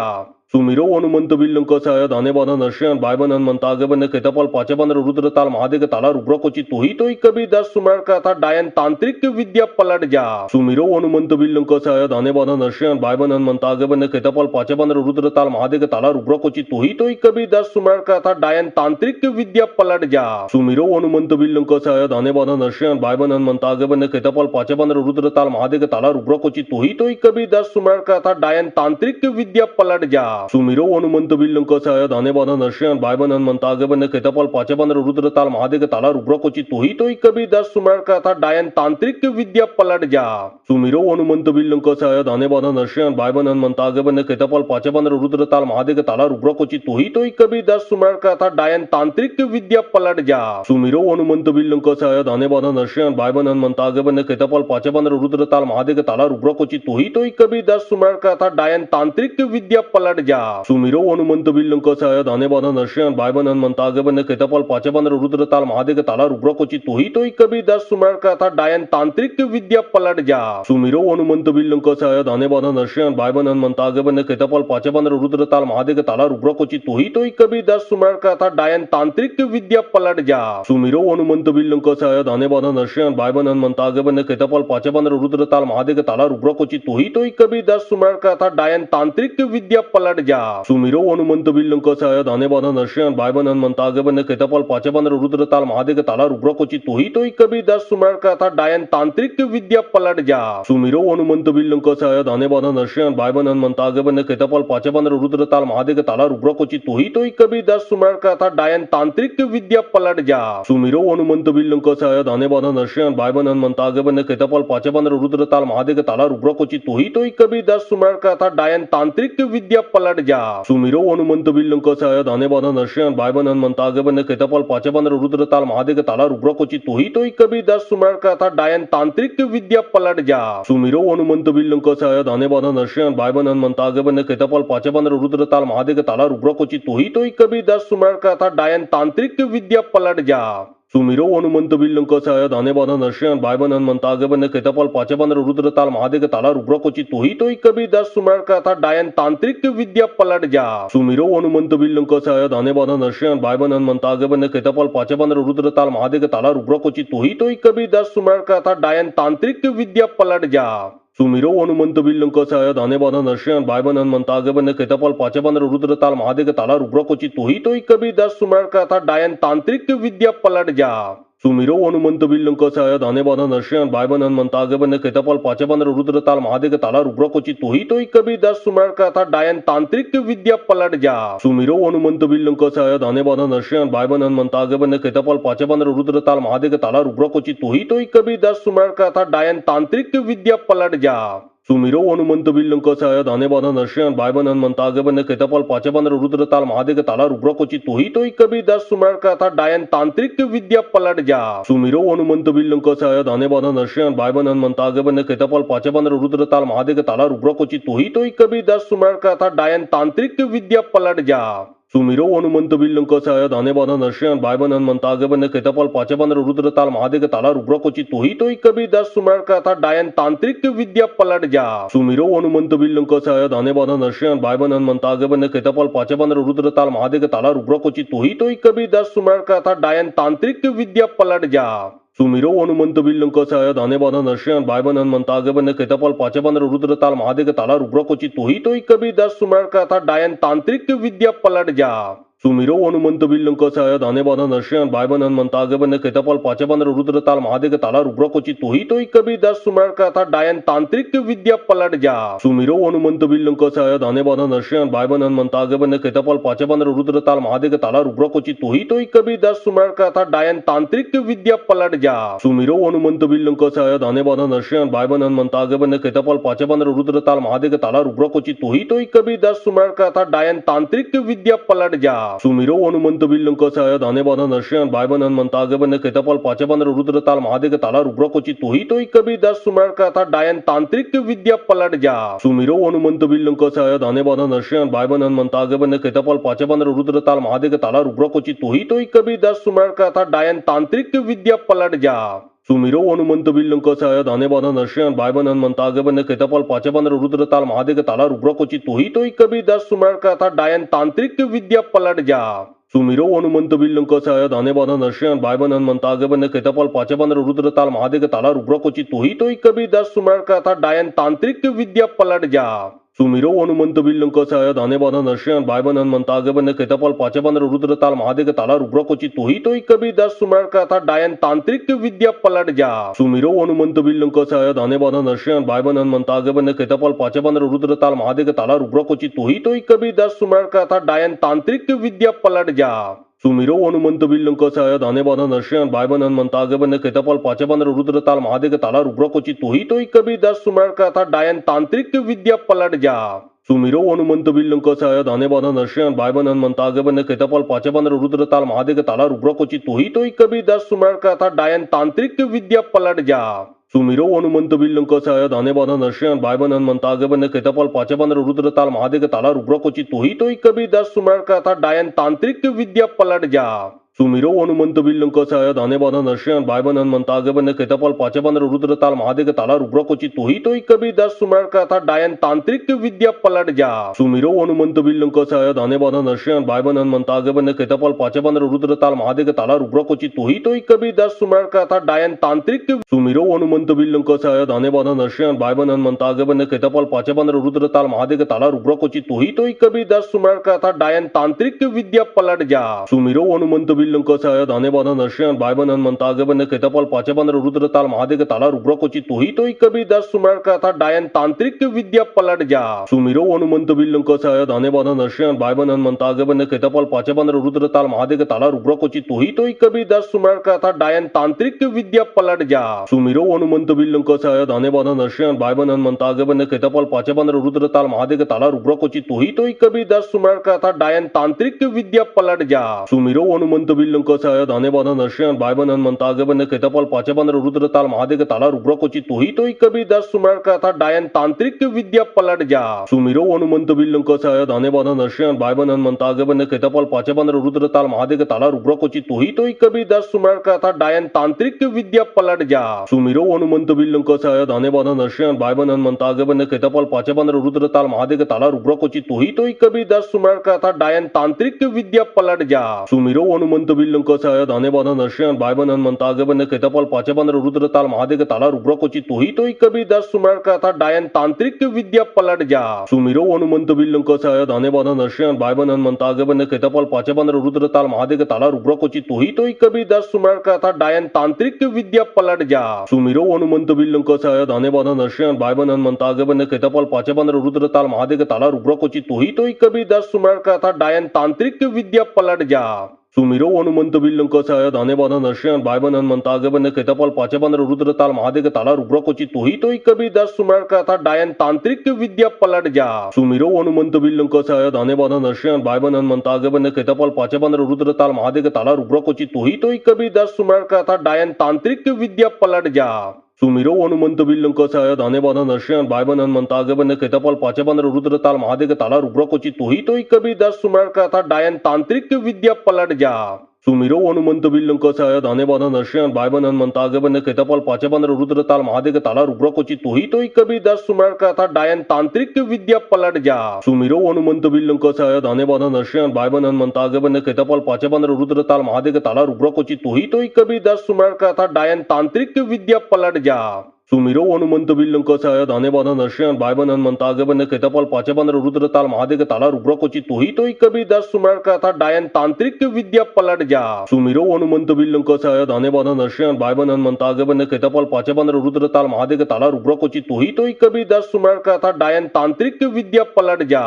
सुमिरो हनुमंत विल्लंक सहाय दाने बाधा नरसिंह बाय बन हनुमंत आगे बन केतपाल पाचे बन रुद्र ताल महादेव ताला रुद्र कोची तू ही तो कभी दस सुमर का था डायन तांत्रिक विद्या पलट जा सुमिरो हनुमंत विल्लंक सहाय दाने बाधा नरसिंह बाय बन हनुमंत आगे बन केतपाल पाचे बन रुद्र ताल महादेव ताला रुद्र कोची तू ही तो कभी दस सुमर का था डायन तांत्रिक विद्या पलट जा सुमिरो हनुमंत विल्लंक सहाय दाने बाधा नरसिंह बाय बन हनुमंत आगे बन केतपाल पाचे बन रुद्र ताल महादेव ताला रुद्र कोची तू ही तो कभी दस सुमर का था डायन तांत्रिक विद्या पलट जा सुमिरो हनुमंत विल्लंक सहाय दाने बाधा नरसिंह बाय बन हनुमंत आगे बन केतपाल पाचे बन रुद्र ताल महादेव ताला रुद्र कोची तू ही तो कभी दस सुमर का था डायन तांत्रिक विद्या पलट जा सुमिरो हनुमंत विल्लंक सहाय दाने बाधा नरसिंह बाय बन हनुमंत आगे बन केतपाल पाचे बन रुद्र ताल महादेव ताला रुद्र कोची तू ही तो कभी दस सुमर का था डायन तांत्रिक विद्या पलट जा सुमिरो हनुमंत विल्लंक सहाय दाने बाधा नरसिंह बाय बन हनुमंत आगे बन केतपाल पाचे बन रुद्र ताल महादेव ताला रुद्र कोची तू ही तो कभी दस सुमर का था डायन तांत्रिक विद्या पलट जा सुमिरो हनुमंत विल्लंक सहाय दाने बाधा नरसिंह बाय बन हनुमंत आगे बन केतपाल पाचे बन रुद्र ताल महादेव ताला रुद्र कोची तू ही तो कभी दस सुमर का था डायन तांत्रिक विद्या पलट जा सुमिरो हनुमंत विल्लंक सहाय दाने बाधा नरसिंह बाय बन हनुमंत आगे बन केतपाल पाचे बन रुद्र ताल महादेव ताला रुद्र कोची तू ही तो कभी दस सुमर का था डायन तांत्रिक विद्या पलट जा सुमिरो हनुमंत विल्लंक सहाय दाने बाधा नरसिंह बाय बन हनुमंत आगे बन केतपाल पाचे बन रुद्र ताल महादेव ताला रुद्र कोची तू ही तो कभी दस सुमर का था डायन तांत्रिक विद्या पलट जा सुमिरो हनुमंत विल्लंक सहाय दाने बाधा नरसिंह बाय बन हनुमंत आगे बन केतपाल पाचे बन रुद्र ताल महादेव ताला रुद्र कोची तू ही तो कभी दस सुमर का था डायन तांत्रिक विद्या पलट जा सुमिरो हनुमंत विल्लंक सहाय दाने बाधा नरसिंह बाय बन हनुमंत आगे बन केतपाल पाचे बन रुद्र ताल महादेव ताला रुद्र कोची तू ही तो कभी दस सुमर का था डायन तांत्रिक विद्या पलट जा सुमिरो हनुमंत विल्लंक सहाय दाने बाधा नरसिंह बाय बन हनुमंत आगे बन केतपाल पाचे बन रुद्र ताल महादेव ताला रुद्र कोची तू ही तो कभी दस सुमर का था डायन तांत्रिक विद्या पलट जा सुमिरो हनुमंत विल्लंक सहाय दाने बाधा नरसिंह बाय बन हनुमंत आगे बन केतपाल पाचे बन रुद्र ताल महादेव ताला रुद्र कोची तू ही तो कभी दस सुमर का था डायन तांत्रिक विद्या पलट जा सुमिरो हनुमंत विल्लंक सहाय दाने बाधा नरसिंह बाय बन हनुमंत आगे बन केतपाल पाचे बन रुद्र ताल महादेव ताला रुद्र कोची तू ही तो कभी दस सुमर का था डायन तांत्रिक विद्या पलट जा सुमिरो हनुमंत विल्लंक सहाय दाने बाधा नरसिंह बाय बन हनुमंत आगे बन केतपाल पाचे बन रुद्र ताल महादेव ताला रुद्र कोची तू ही तो कभी दस सुमर का था डायन तांत्रिक विद्या पलट जा सुमिरो हनुमंत विल्लंक सहाय दाने बाधा नरसिंह बाय बन हनुमंत आगे बन केतपाल पाचे बन रुद्र ताल महादेव ताला रुद्र कोची तू ही तो कभी दस सुमर का था डायन तांत्रिक विद्या पलट जा सुमिरो हनुमंत विल्लंक सहाय दाने बाधा नरसिंह बाय बन हनुमंत आगे बन केतपाल पाचे बन रुद्र ताल महादेव ताला रुद्र कोची तू ही तो कभी दस सुमर का था डायन तांत्रिक विद्या पलट जा सुमिरो हनुमंत विल्लंक सहाय दाने बाधा नरसिंह बाय बन हनुमंत आगे बन केतपाल पाचे बन रुद्र ताल महादेव ताला रुद्र कोची तू ही तो कभी दस सुमर का था डायन तांत्रिक विद्या पलट जा सुमिरो हनुमंत विल्लंक सहाय दाने बाधा नरसिंह बाय बन हनुमंत आगे बन केतपाल पाचे बन रुद्र ताल महादेव ताला रुद्र कोची तू ही तो कभी दस सुमर का था डायन तांत्रिक विद्या पलट जा सुमिरो हनुमंत विल्लंक सहाय दाने बाधा नरसिंह बाय बन हनुमंत आगे बन केतपाल पाचे बन रुद्र ताल महादेव ताला रुद्र कोची तू ही तो कभी दस सुमर का था डायन तांत्रिक विद्या पलट जा सुमिरो हनुमंत विल्लंक सहाय दाने बाधा नरसिंह बाय बन हनुमंत आगे बन केतपाल पाचे बन रुद्र ताल महादेव ताला रुद्र कोची तू ही तो कभी दस सुमर का था डायन तांत्रिक विद्या पलट जा सुमिरो हनुमंत विल्लंक सहाय दाने बाधा नरसिंह बाय बन हनुमंत आगे बन केतपाल पाचे बन रुद्र ताल महादेव ताला रुद्र कोची तू ही तो कभी दस सुमर का था डायन तांत्रिक विद्या पलट जा सुमिरो हनुमंत विल्लंक सहाय दाने बाधा नरसिंह बाय बन हनुमंत आगे बन केतपाल पाचे बन रुद्र ताल महादेव ताला रुद्र कोची तू ही तो कभी दस सुमर का था डायन तांत्रिक विद्या पलट जा सुमिरो हनुमंत विल्लंक सहाय दाने बाधा नरसिंह बाय बन हनुमंत आगे बन केतपाल पाचे बन रुद्र ताल महादेव ताला रुद्र कोची तू ही तो कभी दस सुमर का था डायन तांत्रिक विद्या पलट जा सुमिरो हनुमंत विल्लंकसाय दाने बाधा नरसिंह बाय बन हनुमंता आगे बन केतापाल पाचे बन रुद्र ताल महादेव ताला रुद्र कोची तू ही कभी दस सुमर का था डायन तांत्रिक की विद्या पलट जा सुमिरो हनुमंत विल्लंकसाय दाने बाधा नरसिंह बाय बन हनुमंता आगे बन केतापाल पाचे बन रुद्र ताल महादेव ताला रुद्र कोची तू ही कभी दस सुमर का था डायन तांत्रिक की विद्या पलट जा सुमिरो हनुमंत विल्लंकसाय दाने बाधा नरसिंह बाय बन हनुमंता आगे बन केतापाल पाचे बन रुद्र ताल महादेव ताला रुद्र कोची तू ही कभी दस सुमर का था डायन तांत्रिक की विद्या पलट जा सुमिरो हनुमंत विल्लंकसाय दाने बाधा नरसिंह बाय बन हनुमंता आगे बन केतापाल पाचे बन रुद्र ताल महादेव ताला रुद्र कोची तू ही कभी दस सुमर का था डायन तांत्रिक की विद्या पलट जा सुमिरो हनुमंत विल्लंकसाय दाने बाधा नरसिंह बाय बन हनुमंता आगे बन केतापाल पाचे बन रुद्र ताल महादेव ताला रुद्र कोची तू ही कभी दस सुमर का था डायन तांत्रिक की विद्या पलट जा सुमिरो हनुमंत विल्लंकसाय दाने बाधा नरसिंह बाय बन हनुमंता आगे बन केतापाल पाचे बन रुद्र ताल महादेव ताला रुद्र कोची तू ही कभी दस सुमर का था डायन तांत्रिक की विद्या पलट जा सुमिरो हनुमंत विल्लंकसाय दाने बाधा नरसिंह बाय बन हनुमंता आगे बन केतापाल पाचे बन रुद्र ताल महादेव ताला रुद्र कोची तू ही कभी दस सुमर का था डायन तांत्रिक की विद्या पलट जा सुमिरो हनुमंत विल्लंकसाय दाने बाधा नरसिंह बाय बन हनुमंता आगे बन केतापाल पाचे बन रुद्र ताल महादेव ताला रुद्र कोची तू ही कभी दस सुमर का था डायन तांत्रिक की विद्या पलट जा सुमिरो हनुमंत विल्लंकसाय दाने बाधा नरसिंह बाय बन हनुमंता आगे बन केतापाल पाचे बन रुद्र ताल महादेव ताला रुद्र कोची तू ही कभी दस सुमर का था डायन तांत्रिक की विद्या पलट जा सुमिरो हनुमंत विल्लंकसाय दाने बाधा नरसिंह बाय बन हनुमंता आगे बन केतापाल पाचे बन रुद्र ताल महादेव ताला रुद्र कोची तू ही कभी दस सुमर का था डायन तांत्रिक की विद्या पलट जा सुमिरो हनुमंत विल्लंकसाय दाने बाधा नरसिंह बाय बन हनुमंता आगे बन केतापाल पाचे बन रुद्र ताल महादेव ताला रुद्र कोची तू ही कभी दस सुमर का था डायन तांत्रिक की विद्या पलट जा सुमिरो हनुमंत विल्लंकसाय दाने बाधा नरसिंह बाय बन हनुमंता आगे बन केतापाल पाचे बन रुद्र ताल महादेव ताला रुद्र कोची तू ही कभी दस सुमर का था डायन तांत्रिक की विद्या पलट जा सुमिरो हनुमंत विल्लंकसाय दाने बाधा नरसिंह बाय बन हनुमंता आगे बन केतापाल पाचे बन रुद्र ताल महादेव ताला रुद्र कोची तू ही कभी दस सुमर का था डायन तांत्रिक की विद्या पलट जा सुमिरो हनुमंत विल्लंकसाय दाने बाधा नरसिंह बाय बन हनुमंता आगे बन केतापाल पाचे बन रुद्र ताल महादेव ताला रुद्र कोची तू ही कभी दस सुमर का था डायन तांत्रिक की सुमिरो हनुमंत विल्लंकसाय दाने बाधा नरसिंह बाय बन हनुमंता आगे बन केतापाल पाचे बन रुद्र ताल महादेव ताला रुद्र कोची तू ही कभी दस सुमर का था डायन तांत्रिक की विद्या पलट जा सुमिरो हनुमंत विल्लंकसाय दाने बाधा नरसिंह बाय बन हनुमंता आगे बन केतापाल पाचे बन रुद्र ताल महादेव ताला रुद्र कोची तू ही कभी दस सुमर का था डायन तांत्रिक की विद्या पलट जा सुमिरो हनुमंत विल्लंकसाय दाने बाधा नरसिंह बाय बन हनुमंता आगे बन केतापाल पाचे बन रुद्र ताल महादेव ताला रुद्र कोची तू ही कभी दस सुमर का था डायन तांत्रिक की विद्या पलट जा सुमिरो हनुमंत विल्लंकसाय दाने बाधा नरसिंह बाय बन हनुमंता आगे बन केतापाल पाचे बन रुद्र ताल महादेव ताला रुद्र कोची तू ही कभी दस सुमर का था डायन तांत्रिक की विद्या पलट जा सुमिरो हनुमंत विल्लंकसाय दाने बाधा नरसिंह बाय बन हनुमंता आगे बन केतापाल पाचे बन रुद्र ताल महादेव ताला रुद्र कोची तू ही कभी दस सुमर का था डायन तांत्रिक की विद्या पलट जा सुमिरो हनुमंत विल्लंकसाय दाने बाधा नरसिंह बाय बन हनुमंता आगे बन केतापाल पाचे बन रुद्र ताल महादेव ताला रुद्र कोची तू ही कभी दस सुमर का था डायन तांत्रिक की विद्या पलट जा सुमिरो हनुमंत विल्लंकसाय दाने बाधा नरसिंह बाय बन हनुमंता आगे बन केतापाल पाचे बन रुद्र ताल महादेव ताला रुद्र कोची तू ही कभी दस सुमर का था डायन तांत्रिक की विद्या पलट जा सुमिरो हनुमंत विल्लंकसाय दाने बाधा नरसिंह बाय बन हनुमंता आगे बन केतापाल पाचे बन रुद्र ताल महादेव ताला रुद्र कोची तू ही कभी दस सुमर का था डायन तांत्रिक की विद्या पलट जा सुमिरो हनुमंत विल्लंकसाय दाने बाधा नरसिंह बाय बन हनुमंता आगे बन केतापाल पाचे बन रुद्र ताल महादेव ताला रुद्र कोची तू ही कभी दस सुमर का था डायन तांत्रिक की विद्या पलट जा सुमिरो हनुमंत विल्लंकसाय दाने बाधा नरसिंह बाय बन हनुमंता आगे बन केतापाल पाचे बन रुद्र ताल महादेव ताला रुद्र कोची तू ही कभी दस सुमर का था डायन तांत्रिक की विद्या पलट जा सुमिरो हनुमंत विल्लंकसाय दाने बाधा नरसिंह बाय बन हनुमंता आगे बन केतापाल पाचे बन रुद्र ताल महादेव ताला रुद्र कोची तू ही कभी दस सुमर का था डायन तांत्रिक की विद्या पलट जा सुमिरो हनुमंत विल्लंकसाय दाने बाधा नरसिंह बाय बन हनुमंता आगे बन केतापाल पाचे बन रुद्र ताल महादेव ताला रुद्र कोची तू ही कभी दस सुमर का था डायन तांत्रिक की विद्या पलट जा सुमिरो हनुमंत विल्लंकसाय दाने बाधा नरसिंह बाय बन हनुमंता आगे बन केतापाल पाचे बन रुद्र ताल महादेव ताला रुद्र कोची तू ही कभी दस सुमर का था डायन तांत्रिक की विद्या पलट जा सुमिरो हनुमंत विल्लंकसाय दाने बाधा नरसिंह बाय बन हनुमंता आगे बन केतापाल पाचे बन रुद्र ताल महादेव ताला रुद्र कोची तू ही कभी दस सुमर का था डायन तांत्रिक की विद्या पलट जा सुमिरो हनुमंत विल्लंकसाय दाने बाधा नरसिंह बाय बन हनुमंता आगे बन केतापाल पाचे बन रुद्र ताल महादेव ताला रुद्र कोची तू ही कभी दस सुमर का था डायन तांत्रिक की विद्या पलट जा सुमिरो हनुमंत बिल्लंक सहाय दाने बाधा नरसिंह बायबन हनुमंत आगे बने केतपल पाचे बन रुद्र ताल महादेव ताला रुद्र कोची तू ही तो कभी 10 सुमर का था डायन तांत्रिक विद्या पलट जा सुमिरो हनुमंत बिल्लंक सहाय दाने बाधा नरसिंह बायबन हनुमंत आगे बने केतपल पाचे बन रुद्र ताल महादेव ताला रुद्र कोची तू ही तो कभी 10 सुमर का था डायन तांत्रिक विद्या पलट जा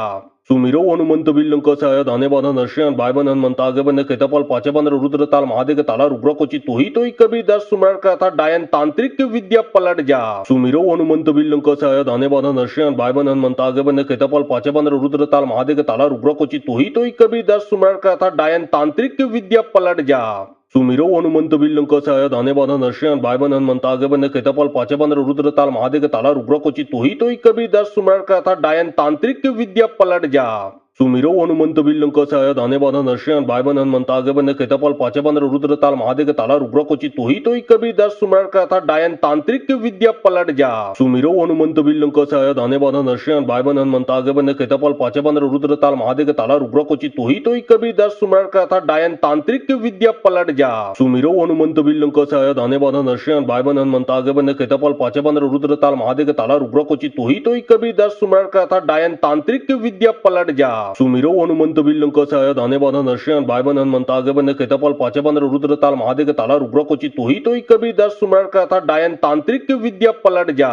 सुमिरो हनुमंत बिल्लंक सहाय दाने बाधा नरसिंह बायबन हनुमंत आगे बने केतपल पाचे बन रुद्र ताल महादेव ताला रुद्र कोची तू ही तो कभी 10 सुमर का था डायन तांत्रिक विद्या पलट जा सुमिरो हनुमंत बिल्लंक सहाय दाने बाधा नरसिंह बायबन हनुमंत आगे बने केतपल पाचे बन रुद्र ताल महादेव ताला रुद्र कोची तू ही तो कभी 10 सुमर का था डायन तांत्रिक विद्या पलट जा सुमिरो हनुमंत बिल्लंक सहाय दाने बाधा नरसिंह बायबन हनुमंत आगे बने केतपल पाचे बन रुद्र ताल महादेव ताला रुद्र कोची तू ही तो कभी 10 सुमर का था डायन तांत्रिक विद्या पलट जा सुमिरो हनुमंत बिल्लंक सहाय दाने बाधा नरसिंह बायबन हनुमंत आगे बने केतपल पाचे बन रुद्र ताल महादेव ताला रुद्र कोची तू ही तो कभी 10 सुमर का था डायन तांत्रिक विद्या पलट जा सुमिरो हनुमंत बिल्लंक सहाय दाने बाधा नरसिंह बायबन हनुमंत आगे बने केतपल पाचे बन रुद्र ताल महादेव ताला रुद्र कोची तू ही तो कभी 10 सुमर का था डायन तांत्रिक विद्या पलट जा सुमिरो हनुमंत बिल्लंक सहाय दाने बाधा नरसिंह बायबन हनुमंत आगे बने केतपल पाचे बन रुद्र ताल महादेव ताला रुद्र कोची तू ही तो कभी 10 सुमर का था डायन तांत्रिक विद्या पलट जा सुमिरो हनुमंत बिल्लंक सहाय दाने बाधा नरसिंह बायबन हनुमंत आगे बने केतपल पाचे बन रुद्र ताल महादेव ताला रुद्र कोची तू ही तो कभी 10 सुमर का था डायन तांत्रिक विद्या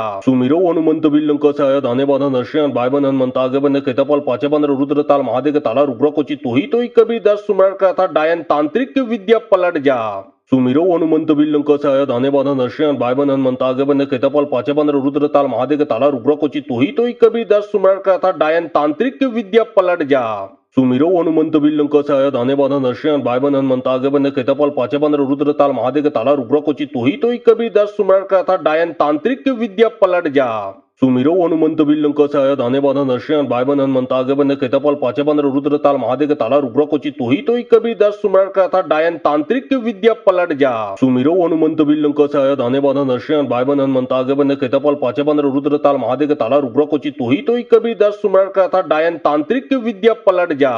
पलट जा सुमिरो हनुमंत बिल्लंक सहाय दाने बाधा नरसिंह बायबन हनुमंत आगे बने केतपल पाचे बन रुद्र ताल महादेव ताला रुद्र कोची तू ही तो कभी 10 सुमर का था डायन तांत्रिक विद्या पलट जा सुमिरो हनुमंत बिल्लंक सहाय दाने बाधा नरसिंह बायबन हनुमंत आगे बने केतपल पाचे बन रुद्र ताल महादेव ताला रुद्र कोची तू ही तो कभी 10 सुमर का था डायन तांत्रिक विद्या पलट जा सुमिरो हनुमंत बिल्लंक सहाय दाने बाधा नरसिंह बायबन हनुमंत आगे बने केतपल पाचे बन रुद्र ताल महादेव ताला रुद्र कोची तू ही तो कभी 10 सुमर का था डायन तांत्रिक विद्या पलट जा सुमिरो हनुमंत बिल्लंक सहाय दाने बाधा नरसिंह बायबन हनुमंत आगे बने केतपल पाचे बन रुद्र ताल महादेव ताला रुद्र कोची तू ही तो कभी 10 सुमर का था डायन तांत्रिक विद्या पलट जा सुमिरो हनुमंत बिल्लंक सहाय दाने बाधा नरसिंह बायबन हनुमंत आगे बने केतपल पाचे बन रुद्र ताल महादेव ताला रुद्र कोची तू ही तो कभी 10 सुमर का था डायन तांत्रिक विद्या पलट जा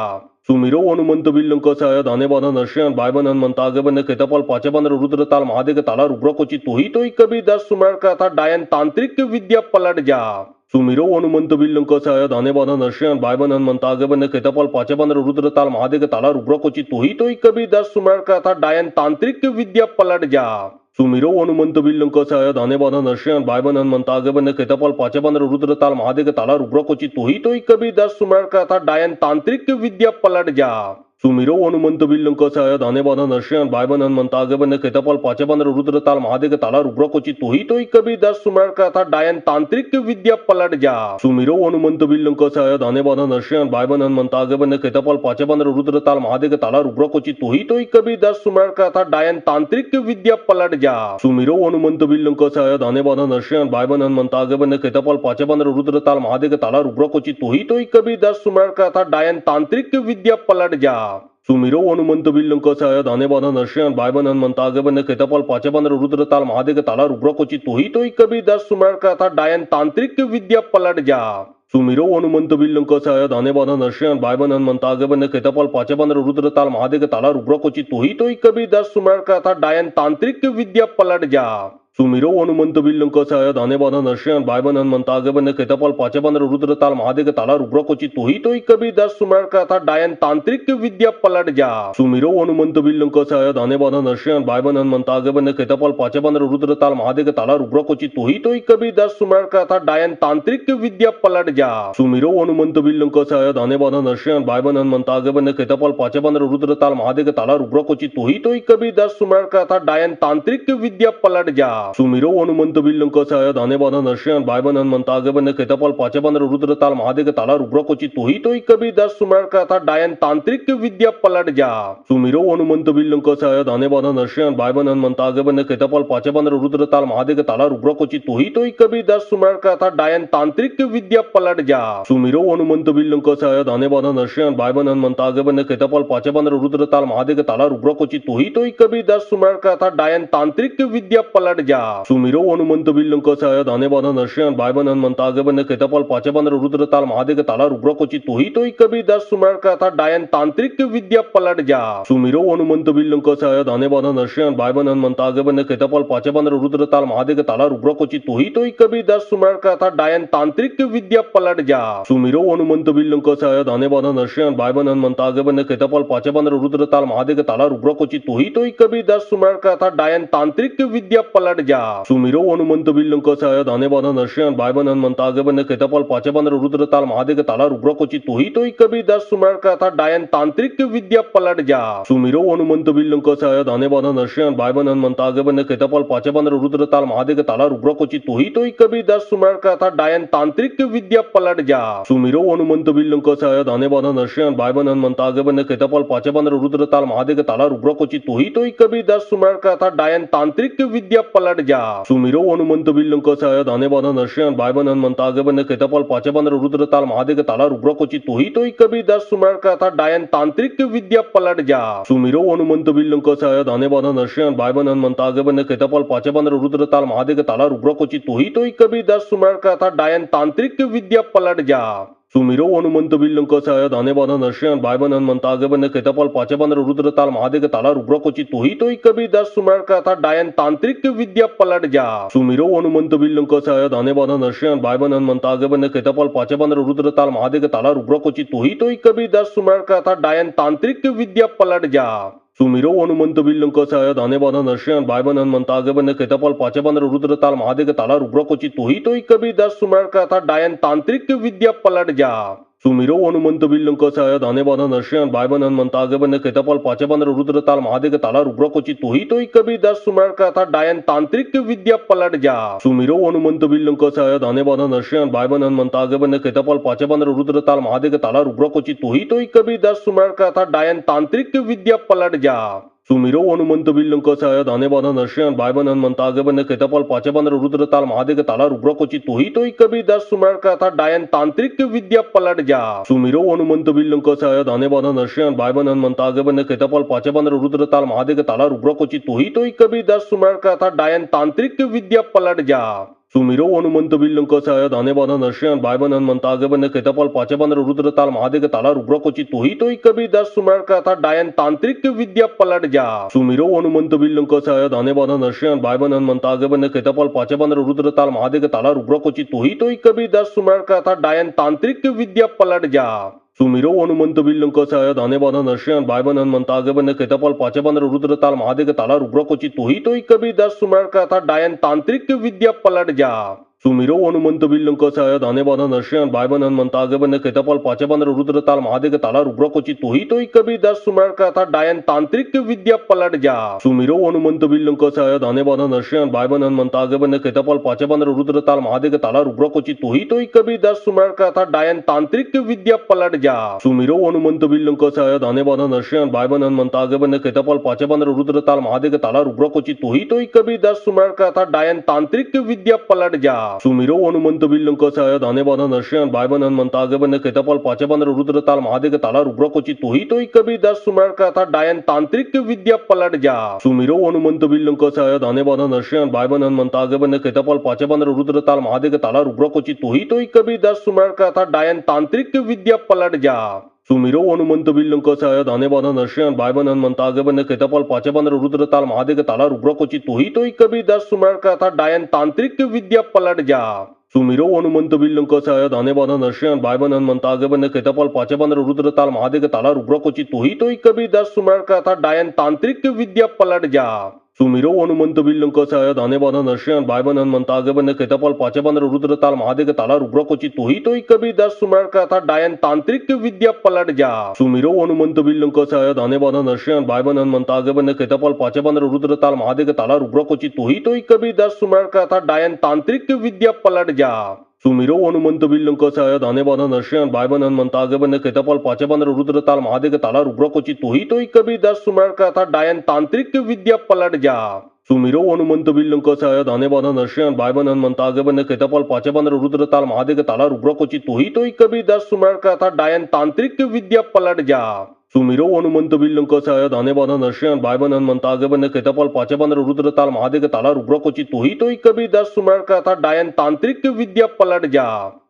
सुमिरो हनुमंत बिल्लंक सहाय दाने बाधा नरसिंह बायबन हनुमंत आगे बने केतपल पाचे बन रुद्र ताल महादेव ताला रुद्र कोची तू ही तो कभी 10 सुमर का था डायन तांत्रिक विद्या पलट जा सुमिरो हनुमंत बिल्लंक सहाय दाने बाधा नरसिंह बायबन हनुमंत आगे बने केतपल पाचे बन रुद्र ताल महादेव ताला रुद्र कोची तू ही तो कभी 10 सुमर का था डायन तांत्रिक विद्या पलट जा सुमिरो हनुमंत बिल्लंक सहाय दाने बाधा नरसिंह बायबन हनुमंत आगे बने केतपल पाचे बन रुद्र ताल महादेव ताला रुद्र कोची तू ही तो कभी 10 सुमर का था डायन तांत्रिक विद्या पलट जा सुमिरो हनुमंत बिल्लंक सहाय दाने बाधा नरसिंह बायबन हनुमंत आगे बने केतपल पाचे बन रुद्र ताल महादेव ताला रुद्र कोची तू ही तो कभी 10 सुमर का था डायन तांत्रिक विद्या पलट जा सुमिरो हनुमंत बिल्लंक सहाय दाने बाधा नरसिंह बायबन हनुमंत आगे बने केतपल पाचे बन रुद्र ताल महादेव ताला रुद्र कोची तू ही तो कभी 10 सुमर का था डायन तांत्रिक विद्या पलट जा सुमिरो हनुमंत बिल्लंक सहाय दाने बाधा नरसिंह बायबन हनुमंत आगे बने केतपल पाचे बन रुद्र ताल महादेव ताला रुद्र कोची तू ही तो कभी 10 सुमर का था डायन तांत्रिक विद्या पलट जा सुमिरो हनुमंत बिल्लंक सहाय दाने बाधा नरसिंह बायबन हनुमंत आगे बने केतपल पाचे बन रुद्र ताल महादेव ताला रुद्र कोची तू ही तो कभी 10 सुमर का था डायन तांत्रिक विद्या पलट जा सुमिरो हनुमंत बिल्लंक सहाय दाने बाधा नरसिंह बायबन हनुमंत आगे बने केतपल पाचे बन रुद्र ताल महादेव ताला रुद्र कोची तू ही तो कभी 10 सुमर का था डायन तांत्रिक विद्या पलट जा सुमिरो हनुमंत बिल्लंक सहाय दाने बाधा नरसिंह बायबन हनुमंत आगे बने केतपल पाचे बन रुद्र ताल महादेव ताला रुद्र कोची तू ही तो कभी 10 सुमर का था डायन तांत्रिक विद्या पलट जा सुमिरो हनुमंत बिल्लंक सहाय दाने बाधा नरसिंह बायबन हनुमंत आगे बने केतपल पाचे बन रुद्र ताल महादेव ताला रुद्र कोची तू ही तो कभी 10 सुमर का था डायन तांत्रिक विद्या पलट जा सुमिरो हनुमंत बिल्लंक सहाय दाने बाधा नरसिंह बायबन हनुमंत आगे बने केतपल पाचे बन रुद्र ताल महादेव ताला रुद्र कोची तू ही तो कभी 10 सुमर का था डायन तांत्रिक विद्या पलट जा सुमिरो हनुमंत बिल्लंक सहाय दाने बाधा नरसिंह बायबन हनुमंत आगे बने केतपल पाचे बन रुद्र ताल महादेव ताला रुद्र कोची तू ही तो कभी 10 सुमर का था डायन तांत्रिक विद्या पलट जा सुमिरो हनुमंत बिल्लंक सहाय दाने बाधा नरसिंह बायबन हनुमंत आगे बने केतपल पाचे बन रुद्र ताल महादेव ताला रुद्र कोची तू ही तो कभी 10 सुमर का था डायन तांत्रिक विद्या पलट जा सुमिरो हनुमंत बिल्लंक सहाय दाने बाधा नरसिंह बायबन हनुमंत आगे बने केतपल पाचे बन रुद्र ताल महादेव ताला रुद्र कोची तू ही तो कभी 10 सुमर का था डायन तांत्रिक विद्या पलट जा जा सुमिरो हनुमंत विल्लंक सहाय दाने बाधा नर्षण बायबन हनुमंत आगे बने केतपाल पाचे बन रुद्र ताल महादेव ताला रुद्र कोची तू ही तो कभी 10 सुमर का था डायन तांत्रिक की विद्या पलट जा सुमिरो हनुमंत विल्लंक सहाय दाने बाधा नर्षण बायबन हनुमंत आगे बने केतपाल पाचे बन रुद्र ताल महादेव ताला रुद्र कोची तू ही तो कभी 10 सुमर का था डायन तांत्रिक की विद्या पलट जा सुमिरो हनुमंत विल्लंक सहाय दाने बाधा नर्षण बायबन हनुमंत आगे बने केतपाल पाचे बन रुद्र ताल महादेव ताला रुद्र कोची तू ही तो कभी 10 सुमर का था डायन तांत्रिक की विद्या पलट जा सुमिरो हनुमंत विल्लंक सहाय दाने बाधा नर्षण बायबन हनुमंत आगे बने केतपाल पाचे बन रुद्र ताल महादेव ताला रुद्र कोची तू ही तो कभी 10 सुमर का था डायन तांत्रिक की विद्या पलट जा सुमिरो हनुमंत विल्लंक सहाय दाने बाधा नर्षण बायबन हनुमंत आगे बने केतपाल पाचे बन रुद्र ताल महादेव ताला रुद्र कोची तू ही तो कभी 10 सुमर का था डायन तांत्रिक की विद्या पलट जा सुमिरो हनुमंत विल्लंक सहाय दाने बाधा नर्षण बायबन हनुमंत आगे बने केतपाल पाचे बन रुद्र ताल महादेव ताला रुद्र कोची तू ही तो कभी 10 सुमर का था डायन तांत्रिक की विद्या पलट जा सुमिरो हनुमंत विल्लंक सहाय दाने बाधा नर्षण बायबन हनुमंत आगे बने केतपाल पाचे बन रुद्र ताल महादेव ताला रुद्र कोची तू ही तो कभी 10 सुमर का था डायन तांत्रिक की विद्या पलट जा सुमिरो हनुमंत विल्लंक सहाय दाने बाधा नर्षण बायबन हनुमंत आगे बने केतपाल पाचे बन रुद्र ताल महादेव ताला रुद्र कोची तू ही तो कभी 10 सुमर का था डायन तांत्रिक की विद्या पलट जा सुमिरो हनुमंत विल्लंक सहाय दाने बाधा नर्षण बायबन हनुमंत आगे बने केतपाल पाचे बन रुद्र ताल महादेव ताला रुद्र कोची तू ही तो कभी 10 सुमर का था डायन तांत्रिक की विद्या पलट जा सुमिरो हनुमंत विल्लंक सहाय दाने बाधा नर्षण बायबन हनुमंत आगे बने केतपाल पाचे बन रुद्र ताल महादेव ताला रुद्र कोची तू ही तो कभी 10 सुमर का था डायन तांत्रिक की विद्या पलट जा सुमिरो हनुमंत विल्लंक सहाय दाने बाधा नर्षण बायबन हनुमंत आगे बने केतपाल पाचे बन रुद्र ताल महादेव ताला रुद्र कोची तू ही तो कभी 10 सुमर का था डायन तांत्रिक की विद्या पलट जा सुमिरो हनुमंत विल्लंक सहाय दाने बाधा नर्षण बायबन हनुमंत आगे बने केतपाल पाचे बन रुद्र ताल महादेव ताला रुद्र कोची तू ही तो कभी 10 सुमर का था डायन तांत्रिक की विद्या पलट जा सुमिरो हनुमंत विल्लंक सहाय दाने बाधा नर्षण बायबन हनुमंत आगे बने केतपाल पाचे बन रुद्र ताल महादेव ताला रुद्र कोची तू ही तो कभी 10 सुमर का था डायन तांत्रिक की विद्या पलट जा सुमिरो हनुमंत विल्लंक सहाय दाने बाधा नर्षण बायबन हनुमंत आगे बने केतपाल पाचे बन रुद्र ताल महादेव ताला रुद्र कोची तू ही तो कभी 10 सुमर का था डायन तांत्रिक की विद्या पलट जा सुमिरो हनुमंत विल्लंक सहाय दाने बाधा नर्षण बायबन हनुमंत आगे बने केतपाल पाचे बन रुद्र ताल महादेव ताला रुद्र कोची तू ही तो कभी 10 सुमर का था डायन तांत्रिक की विद्या पलट जा सुमिरो हनुमंत विल्लंक सहाय दाने बाधा नर्षण बायबन हनुमंत आगे बने केतपाल पाचे बन रुद्र ताल महादेव ताला रुद्र कोची तू ही तो कभी 10 सुमर का था डायन तांत्रिक की विद्या पलट जा सुमिरो हनुमंत विल्लंक सहाय दाने बाधा नर्षण बायबन हनुमंत आगे बने केतपाल पाचे बन रुद्र ताल महादेव ताला रुद्र कोची तू ही तो कभी 10 सुमर का था डायन तांत्रिक की विद्या पलट जा सुमिरो हनुमंत विल्लंक सहाय दाने बाधा नर्षण बायबन हनुमंत आगे बने केतपाल पाचे बन रुद्र ताल महादेव ताला रुद्र कोची तू ही तो कभी 10 सुमर का था डायन तांत्रिक की विद्या पलट जा सुमिरो हनुमंत विल्लंक सहाय दाने बाधा नर्षण बायबन हनुमंत आगे बने केतपाल पाचे बन रुद्र ताल महादेव ताला रुद्र कोची तू ही तो कभी 10 सुमर का था डायन तांत्रिक की विद्या पलट जा सुमिरो हनुमंत विल्लंक सहाय दाने बाधा नर्षण बायबन हनुमंत आगे बने केतपाल पाचे बन रुद्र ताल महादेव ताला रुद्र कोची तू ही तो कभी 10 सुमर का था डायन तांत्रिक की विद्या पलट जा सुमिरो हनुमंत विल्लंक सहाय दाने बाधा नर्षण बायबन हनुमंत आगे बने केतपाल पाचे बन रुद्र ताल महादेव ताला रुद्र कोची तू ही तो कभी 10 सुमर का था डायन तांत्रिक की विद्या पलट जा सुमिरो हनुमंत विल्लंक सहाय दाने बाधा नर्षण बायबन हनुमंत आगे बने केतपाल पाचे बन रुद्र ताल महादेव ताला रुद्र कोची तू ही तो कभी 10 सुमर का था डायन तांत्रिक की विद्या पलट जा सुमिरो हनुमंत विल्लंक सहाय दाने बाधा नर्षण बायबन हनुमंत आगे बने केतपाल पाचे बन रुद्र ताल महादेव ताला रुद्र कोची तू ही तो कभी 10 सुमर का था डायन तांत्रिक की विद्या पलट जा सुमिरो हनुमंत विल्लंक सहाय दाने बाधा नर्षण बायबन हनुमंत आगे बने केतपाल पाचे बन रुद्र ताल महादेव ताला रुद्र कोची तू ही तो कभी 10 सुमर का था डायन तांत्रिक की विद्या पलट जा सुमिरो हनुमंत विल्लंक सहाय दाने बाधा नर्षण बायबन हनुमंत आगे बने केतपाल पाचे बन रुद्र ताल महादेव ताला रुद्र कोची तू ही तो कभी 10 सुमर का था डायन तांत्रिक की विद्या पलट जा सुमिरो हनुमंत विल्लंक सहाय दाने बाधा नर्षण बायबन हनुमंत आगे बने केतपाल पाचे बन रुद्र ताल महादेव ताला रुद्र कोची तू ही तो कभी 10 सुमर का था डायन तांत्रिक की विद्या पलट जा सुमिरो हनुमंत विल्लंक सहाय दाने बाधा नर्षण बायबन हनुमंत आगे बने केतपाल पाचे बन रुद्र ताल महादेव ताला रुद्र कोची तू ही तो कभी 10 सुमर का था डायन तांत्रिक की विद्या पलट जा सुमिरो हनुमंत विल्लंक सहाय दाने बाधा नर्षण बायबन हनुमंत आगे बने केतपाल पाचे बन रुद्र ताल महादेव ताला रुद्र कोची तू ही तो कभी 10 सुमर का था डायन तांत्रिक की विद्या पलट जा सुमिरो हनुमंत विल्लंक सहाय दाने बाधा नर्षण बायबन हनुमंत आगे बने केतपाल पाचे बन रुद्र ताल महादेव ताला रुद्र कोची तू ही तो कभी 10 सुमर का था डायन तांत्रिक की विद्या पलट जा सुमिरो हनुमंत विल्लंक सहाय दाने बाधा नरसिंह बाय बन हनुमंत आगे बन केतपल पाचे बन रुद्र ताल महादेव ताला रुद्र कोची तू ही तो कभी 10 सुमर का था डायन तांत्रिक विद्या पलट जा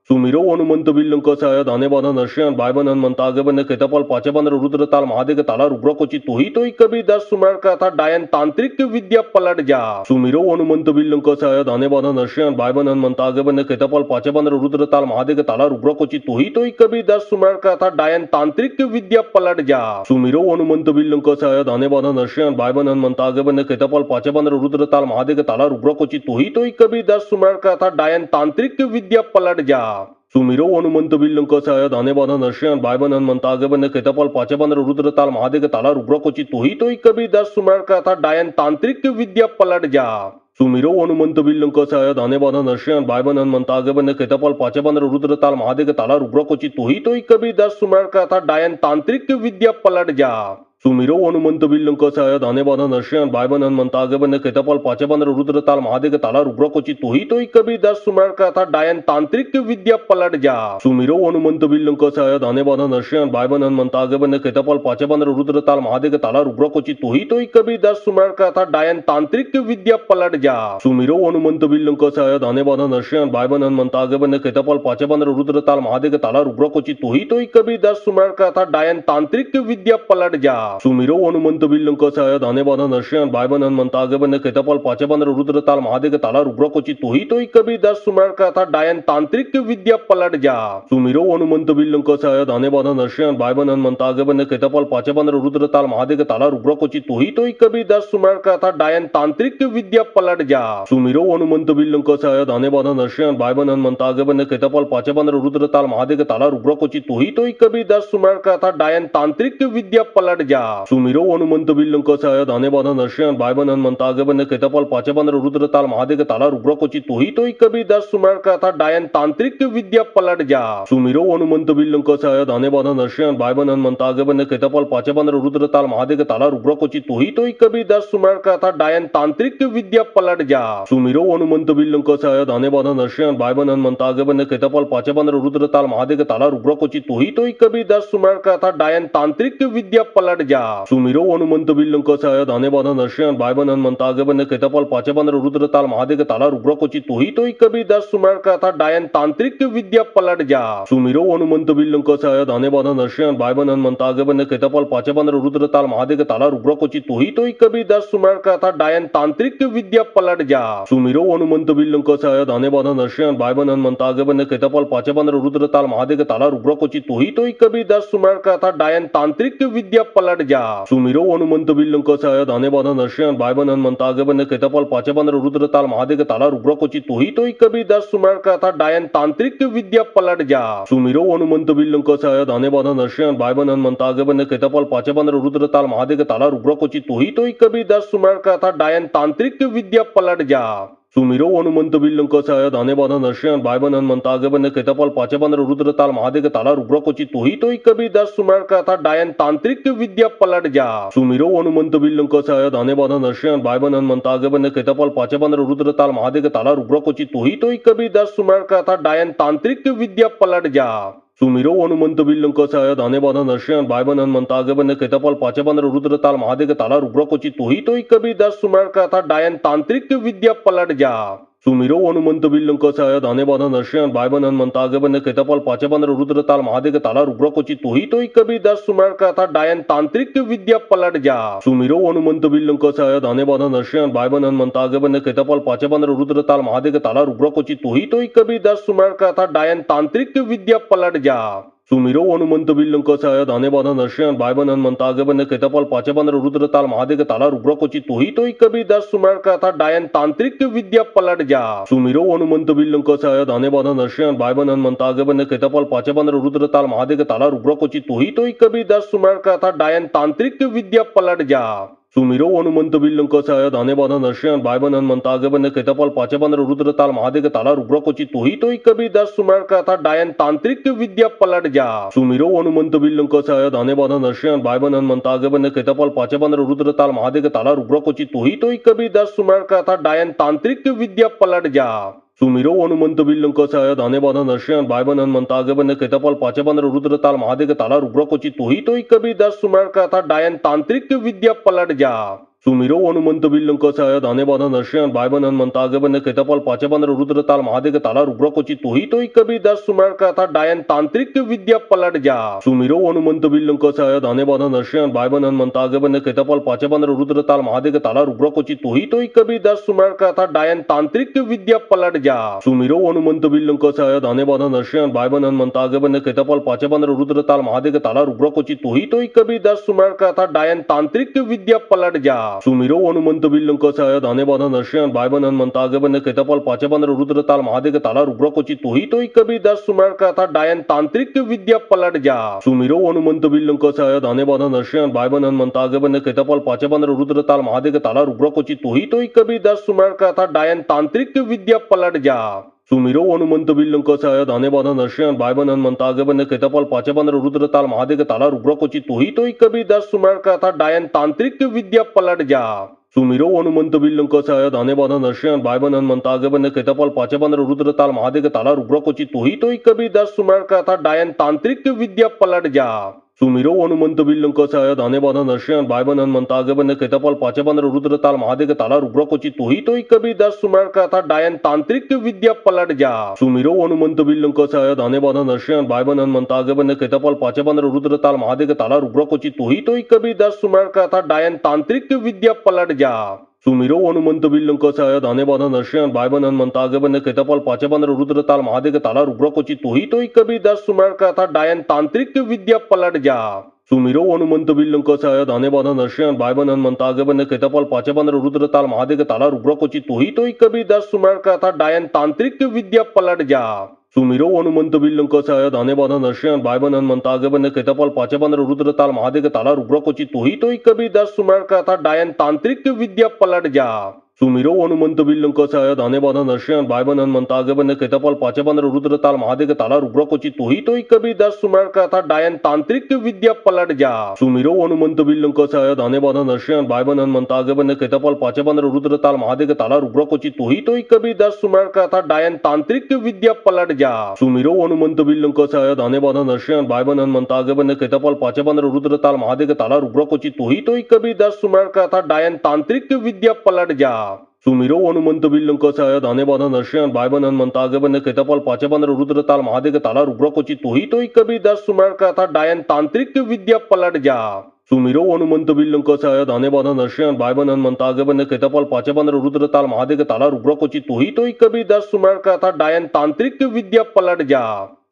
सुमिरो हनुमंत विल्लंक सहाय दाने बाधा नरसिंह बाय बन हनुमंत आगे बन केतपल पाचे बन रुद्र ताल महादेव ताला रुद्र कोची तू ही तो कभी 10 सुमर का था डायन तांत्रिक विद्या पलट जा सुमिरो हनुमंत विल्लंक सहाय दाने बाधा नरसिंह बाय बन हनुमंत आगे बन केतपल पाचे बन रुद्र ताल महादेव ताला रुद्र कोची तू ही तो कभी 10 सुमर का था डायन तांत्रिक विद्या पलट जा सुमिरो हनुमंत विल्लंक सहाय दाने बाधा नरसिंह बाय बन हनुमंत आगे बन केतपल पाचे बन रुद्र ताल महादेव ताला रुद्र कोची तू ही तो कभी 10 सुमर का था डायन तांत्रिक विद्या पलट जा सुमिरो हनुमंत विल्लंक सहाय दाने बाधा नरसिंह बाय बन हनुमंत आगे बन केतपल पाचे बन रुद्र ताल महादेव ताला रुद्र कोची तू ही तो कभी 10 सुमर का था डायन तांत्रिक विद्या पलट जा सुमिरो हनुमंत विल्लंक सहाय दाने बाधा नरसिंह बाय बन हनुमंत आगे बन केतपल पाचे बन रुद्र ताल महादेव ताला रुद्र कोची तू ही तो कभी 10 सुमर का था डायन तांत्रिक विद्या पलट जा सुमिरो हनुमंत विल्लंक सहाय दाने बाधा नरसिंह बाय बन हनुमंत आगे बन केतपल पाचे बन रुद्र ताल महादेव ताला रुद्र कोची तू ही तो कभी 10 सुमर का था डायन तांत्रिक विद्या पलट जा सुमिरो हनुमंत विल्लंक सहाय दाने बाधा नरसिंह बाय बन हनुमंत आगे बन केतपल पाचे बन रुद्र ताल महादेव ताला रुद्र कोची तू ही तो कभी 10 सुमर का था डायन तांत्रिक विद्या पलट जा सुमिरो हनुमंत विल्लंक सहाय दाने बाधा नरसिंह बाय बन हनुमंत आगे बन केतपल पाचे बन रुद्र ताल महादेव ताला रुद्र कोची तू ही तो कभी 10 सुमर का था डायन तांत्रिक विद्या पलट जा सुमिरो हनुमंत विल्लंक सहाय दाने बाधा नरसिंह बाय बन हनुमंत आगे बन केतपल पाचे बन रुद्र ताल महादेव ताला रुद्र कोची तू ही तो कभी 10 सुमर का था डायन तांत्रिक विद्या पलट जा सुमिरो हनुमंत विल्लंक सहाय दाने बाधा नरसिंह बाय बन हनुमंत आगे बन केतपल पाचे बन रुद्र ताल महादेव ताला रुद्र कोची तू ही तो कभी 10 सुमर का था डायन तांत्रिक विद्या पलट जा सुमिरो हनुमंत विल्लंक सहाय दाने बाधा नरसिंह बाय बन हनुमंत आगे बन केतपल पाचे बन रुद्र ताल महादेव ताला रुद्र कोची तू ही तो कभी 10 सुमर का था डायन तांत्रिक विद्या पलट जा सुमिरो हनुमंत विल्लंक सहाय दाने बाधा नरसिंह बाय बन हनुमंत आगे बन केतपल पाचे बन रुद्र ताल महादेव ताला रुद्र कोची तू ही तो कभी 10 सुमर का था डायन तांत्रिक विद्या पलट जा सुमिरो हनुमंत विल्लंक सहाय दाने बाधा नरसिंह बाय बन हनुमंत आगे बन केतपल पाचे बन रुद्र ताल महादेव ताला रुद्र कोची तू ही तो कभी 10 सुमर का था डायन तांत्रिक विद्या पलट जा सुमिरो हनुमंत विल्लंक सहाय दाने बाधा नरसिंह बाय बन हनुमंत आगे बन केतपल पाचे बन रुद्र ताल महादेव ताला रुद्र कोची तू ही तो कभी 10 सुमर का था डायन तांत्रिक विद्या पलट जा सुमिरो हनुमंत विल्लंक सहाय दाने बाधा नरसिंह बाय बन हनुमंत आगे बन केतपल पाचे बन रुद्र ताल महादेव ताला रुद्र कोची तू ही तो कभी 10 सुमर का था डायन तांत्रिक विद्या पलट जा सुमिरो हनुमंत विल्लंक सहाय दाने बाधा नरसिंह बाय बन हनुमंत आगे बन केतपल पाचे बन रुद्र ताल महादेव ताला रुद्र कोची तू ही तो कभी 10 सुमर का था डायन तांत्रिक विद्या पलट जा सुमिरो हनुमंत विल्लंक सहाय दाने बाधा नरसिंह बाय बन हनुमंत आगे बन केतपल पाचे बन रुद्र ताल महादेव ताला रुद्र कोची तू ही तो कभी 10 सुमर का था डायन तांत्रिक विद्या पलट जा सुमिरो हनुमंत विल्लंक सहाय दाने बाधा नरसिंह बाय बन हनुमंत आगे बन केतपल पाचे बन रुद्र ताल महादेव ताला रुद्र कोची तू ही तो कभी 10 सुमर का था डायन तांत्रिक विद्या पलट जा सुमिरो हनुमंत विल्लंक सहाय दाने बाधा नरसिंह बाय बन हनुमंत आगे बन केतपल पाचे बन रुद्र ताल महादेव ताला रुद्र कोची तू ही तो कभी 10 सुमर का था डायन तांत्रिक विद्या पलट जा सुमिरो हनुमंत विल्लंक सहाय दाने बाधा नरसिंह बाय बन हनुमंत आगे बन केतपल पाचे बन रुद्र ताल महादेव ताला रुद्र कोची तू ही तो कभी 10 सुमर का था डायन तांत्रिक विद्या पलट जा सुमिरो हनुमंत विल्लंक सहाय दाने बाधा नरसिंह बाय बन हनुमंत आगे बन केतपल पाचे बन रुद्र ताल महादेव ताला रुद्र कोची तू ही तो कभी 10 सुमर का था डायन तांत्रिक विद्या पलट जा सुमिरो हनुमंत विल्लंक सहाय दाने बाधा नरसिंह बाय बन हनुमंत आगे बन केतपल पाचे बन रुद्र ताल महादेव ताला रुद्र कोची तू ही तो कभी 10 सुमर का था डायन तांत्रिक विद्या पलट जा सुमिरो हनुमंत विल्लंक सहाय दाने बाधा नरसिंह बाय बन हनुमंत आगे बन केतपल पाचे बन रुद्र ताल महादेव ताला रुद्र कोची तू ही तो कभी 10 सुमर का था डायन तांत्रिक विद्या पलट जा सुमिरो हनुमंत विल्लंक सहाय दाने बाधा नरसिंह बाय बन हनुमंत आगे बन केतपल पाचे बन रुद्र ताल महादेव ताला रुद्र कोची तू ही तो कभी 10 सुमर का था डायन तांत्रिक विद्या पलट जा सुमिरो हनुमंत विल्लंक सहाय दाने बाधा नरसिंह बाय बन हनुमंत आगे बन केतपल पाचे बन रुद्र ताल महादेव ताला रुद्र कोची तू ही तो कभी 10 सुमर का था डायन तांत्रिक विद्या पलट जा सुमिरो हनुमंत विल्लंक सहाय दाने बाधा नरसिंह बाय बन हनुमंत आगे बन केतपल पाचे बन रुद्र ताल महादेव ताला रुद्र कोची तू ही तो कभी 10 सुमर का था डायन तांत्रिक विद्या पलट जा सुमिरो हनुमंत विल्लंक सहाय दाने बाधा नरसिंह बाय बन हनुमंत आगे बन केतपल पाचे बन रुद्र ताल महादेव ताला रुद्र कोची तू ही तो कभी 10 सुमर का था डायन तांत्रिक विद्या पलट जा सुमिरो हनुमंत विल्लंक सहाय दाने बाधा नरसिंह बाय बन हनुमंत आगे बन केतपल पाचे बन रुद्र ताल महादेव ताला रुद्र कोची तू ही तो कभी 10 सुमर का था डायन तांत्रिक विद्या पलट जा सुमिरो हनुमंत विल्लंक सहाय दाने बाधा नरसिंह बायबन हनुमंत आगे बने केतपाल पाचे बंदर रुद्र ताल महादेव ताला रुद्र कोची तू ही कभी 10 सुमर का था डायन तांत्रिक की विद्या पलट जा सुमिरो हनुमंत विल्लंक सहाय दाने बाधा नरसिंह बायबन हनुमंत आगे बने केतपाल पाचे बंदर रुद्र ताल महादेव ताला रुद्र कोची तू ही कभी 10 सुमर का था डायन तांत्रिक की विद्या पलट जा सुमिरो हनुमंत विल्लंक सहाय दाने बाधा नरसिंह बायबन हनुमंत आगे बने केतपाल पाचे बंदर रुद्र ताल महादेव ताला रुद्र कोची तू ही कभी 10 सुमर का था डायन तांत्रिक की विद्या पलट जा सुमिरो हनुमंत विल्लंक सहाय दाने बाधा नरसिंह बायबन हनुमंत आगे बने केतपाल पाचे बंदर रुद्र ताल महादेव ताला रुद्र कोची तू ही कभी 10 सुमर का था डायन तांत्रिक की विद्या पलट जा सुमिरो हनुमंत विल्लंक सहाय दाने बाधा नरसिंह बायबन हनुमंत आगे बने केतपाल पाचे बंदर रुद्र ताल महादेव ताला रुद्र कोची तू ही कभी 10 सुमर का था डायन तांत्रिक की विद्या पलट जा सुमिरो हनुमंत विल्लंक सहाय दाने बाधा नरसिंह बायबन हनुमंत आगे बने केतपाल पाचे बंदर रुद्र ताल महादेव ताला रुद्र कोची तू ही कभी 10 सुमर का था डायन तांत्रिक की विद्या पलट जा सुमिरो हनुमंत विल्लंक सहाय दाने बाधा नरसिंह बायबन हनुमंत आगे बने केतपाल पाचे बंदर रुद्र ताल महादेव ताला रुद्र कोची तू ही कभी 10 सुमर का था डायन तांत्रिक की विद्या पलट जा सुमिरो हनुमंत विल्लंक सहाय दाने बाधा नरसिंह बायबन हनुमंत आगे बने केतपाल पाचे बंदर रुद्र ताल महादेव ताला रुद्र कोची तू ही कभी 10 सुमर का था डायन तांत्रिक की विद्या पलट जा सुमिरो हनुमंत विल्लंक सहाय दाने बाधा नरसिंह बायबन हनुमंत आगे बने केतपाल पाचे बंदर रुद्र ताल महादेव ताला रुद्र कोची तू ही कभी 10 सुमर का था डायन तांत्रिक की विद्या पलट जा सुमिरो हनुमंत विल्लंक सहाय दाने बाधा नरसिंह बायबन हनुमंत आगे बने केतपाल पाचे बंदर रुद्र ताल महादेव ताला रुद्र कोची तू ही कभी 10 सुमर का था डायन तांत्रिक की विद्या पलट जा सुमिरो हनुमंत विल्लंक सहाय दाने बाधा नरसिंह बायबन हनुमंत आगे बने केतपाल पाचे बंदर रुद्र ताल महादेव ताला रुद्र कोची तू ही कभी 10 सुमर का था डायन तांत्रिक की विद्या पलट जा सुमिरो हनुमंत विल्लंक सहाय दाने बाधा नरसिंह बायबन हनुमंत आगे बने केतपाल पाचे बंदर रुद्र ताल महादेव ताला रुद्र कोची तू ही कभी 10 सुमर का था डायन तांत्रिक की विद्या पलट जा सुमिरो हनुमंत विल्लंक सहाय दाने बाधा नरसिंह बायबन हनुमंत आगे बने केतपाल पाचे बंदर रुद्र ताल महादेव ताला रुद्र कोची तू ही कभी 10 सुमर का था डायन तांत्रिक की विद्या पलट जा सुमिरो हनुमंत विल्लंक सहाय दाने बाधा नरसिंह बायबन हनुमंत आगे बने केतपाल पाचे बंदर रुद्र ताल महादेव ताला रुद्र कोची तू ही कभी 10 सुमर का था डायन तांत्रिक की विद्या पलट जा सुमिरो हनुमंत विल्लंक सहाय दाने बाधा नरसिंह बायबन हनुमंत आगे बने केतपाल पाचे बंदर रुद्र ताल महादेव ताला रुद्र कोची तू ही कभी 10 सुमर का था डायन तांत्रिक की विद्या पलट जा सुमिरो हनुमंत विल्लंक सहाय दाने बाधा नरसिंह बायबन हनुमंत आगे बने केतपाल पाचे बंदर रुद्र ताल महादेव ताला रुद्र कोची तू ही कभी 10 सुमर का था डायन तांत्रिक की विद्या पलट जा सुमिरो हनुमंत विल्लंक सहाय दाने बाधा नरसिंह बायबन हनुमंत आगे बने केतपाल पाचे बंदर रुद्र ताल महादेव ताला रुद्र कोची तू ही कभी 10 सुमर का था डायन तांत्रिक की विद्या पलट जा सुमिरो हनुमंत विल्लंक सहाय दाने बाधा नरसिंह बायबन हनुमंत आगे बने केतपाल पाचे बंदर रुद्र ताल महादेव ताला रुद्र कोची तू ही कभी 10 सुमर का था डायन तांत्रिक की विद्या पलट जा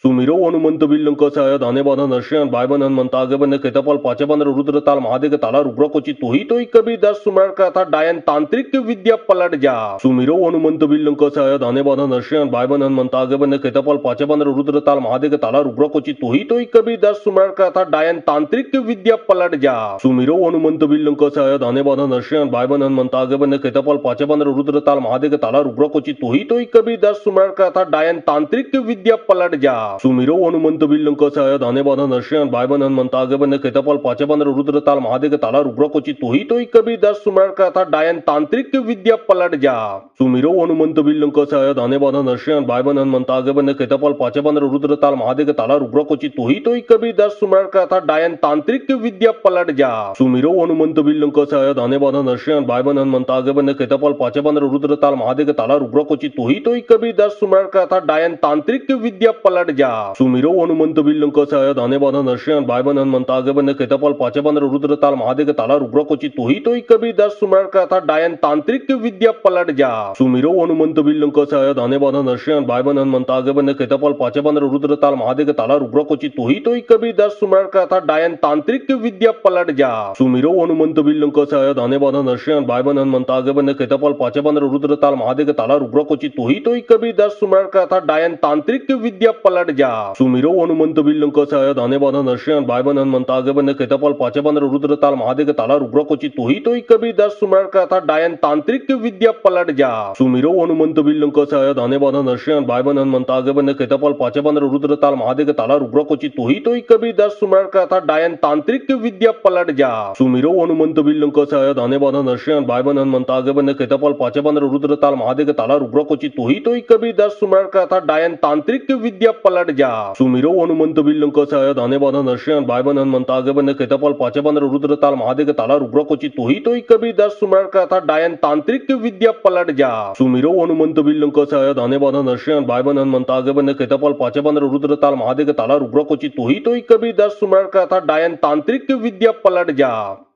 सुमिरो हनुमंत विल्लंक सहाय दाने बाधा नरसिंह बायबन हनुमंत आगे बने केतपाल पाचे बंदर रुद्र ताल महादेव ताला रुद्र कोची तू ही कभी 10 सुमर का था डायन तांत्रिक की विद्या पलट जा सुमिरो हनुमंत विल्लंक सहाय दाने बाधा नरसिंह बायबन हनुमंत आगे बने केतपाल पाचे बंदर रुद्र ताल महादेव ताला रुद्र कोची तू ही कभी 10 सुमर का था डायन तांत्रिक की विद्या पलट जा सुमिरो हनुमंत विल्लंक सहाय दाने बाधा नरसिंह बायबन हनुमंत आगे बने केतपाल पाचे बंदर रुद्र ताल महादेव ताला रुद्र कोची तू ही कभी 10 सुमर का था डायन तांत्रिक की विद्या पलट जा सुमिरो हनुमंत विल्लंक सहाय दाने बाधा नरसिंह बायबन हनुमंत आगे बने केतपाल पाचे बंदर रुद्र ताल महादेव ताला रुद्र कोची तू ही कभी 10 सुमर का था डायन तांत्रिक की विद्या पलट जा सुमिरो हनुमंत विल्लंक सहाय दाने बाधा नरसिंह बायबन हनुमंत आगे बने केतपाल पाचे बंदर रुद्र ताल महादेव ताला रुद्र कोची तू ही कभी 10 सुमर का था डायन तांत्रिक की विद्या पलट जा सुमिरो हनुमंत विल्लंक सहाय दाने बाधा नरसिंह बायबन हनुमंत आगे बने केतपाल पाचे बंदर रुद्र ताल महादेव ताला रुद्र कोची तू ही कभी 10 सुमर का था डायन तांत्रिक की विद्या पलट जा सुमिरो हनुमंत विल्लंक सहाय दाने बाधा नरसिंह बायबन हनुमंत आगे बने केतपाल पाचे बंदर रुद्र ताल महादेव ताला रुद्र कोची तू ही कभी 10 सुमर का था डायन तांत्रिक की विद्या पलट जा सुमिरो हनुमंत विल्लंक सहाय दाने बाधा नरसिंह बायबन हनुमंत आगे बने केतपाल पाचे बंदर रुद्र ताल महादेव ताला रुद्र कोची तू ही कभी 10 सुमर का था डायन तांत्रिक की विद्या पलट जा सुमिरो हनुमंत विल्लंक सहाय दाने बाधा नरसिंह बायबन हनुमंत आगे बने केतपाल पाचे बंदर रुद्र ताल महादेव ताला रुद्र कोची तू ही कभी 10 सुमर का था डायन तांत्रिक की विद्या पलट पलट जा सुमिरो हनुमंत बिल्लंक सहाय दाने बाधा नरसिंह बाय बन हनुमंत आगे बन केतपाल पाचे बन रुद्र ताल महादेव ताला रुद्र कोची तू ही कभी दस सुमर का था डायन तांत्रिक की विद्या पलट जा सुमिरो हनुमंत बिल्लंक सहाय दाने बाधा नरसिंह बाय बन हनुमंत आगे बन केतपाल पाचे बन रुद्र ताल महादेव ताला रुद्र कोची तू ही कभी दस सुमर का था डायन तांत्रिक की विद्या पलट जा सुमिरो हनुमंत बिल्लंक सहाय दाने बाधा नरसिंह बाय बन हनुमंत आगे बन केतपाल पाचे बन रुद्र ताल महादेव ताला रुद्र कोची तू ही कभी दस सुमर का था डायन तांत्रिक की विद्या पलट जा सुमिरो हनुमंत बिल्लंक सहाय दाने बाधा नरसिंह बाय बन हनुमंत आगे बन केतपाल पाचे बन रुद्र ताल महादेव ताला रुद्र कोची तू ही कभी दस सुमर का था डायन तांत्रिक की विद्या पलट जा सुमिरो हनुमंत बिल्लंक सहाय दाने बाधा नरसिंह बाय बन हनुमंत आगे बन केतपाल पाचे बन रुद्र ताल महादेव ताला रुद्र कोची तू ही कभी दस सुमर का था डायन तांत्रिक की विद्या पलट जा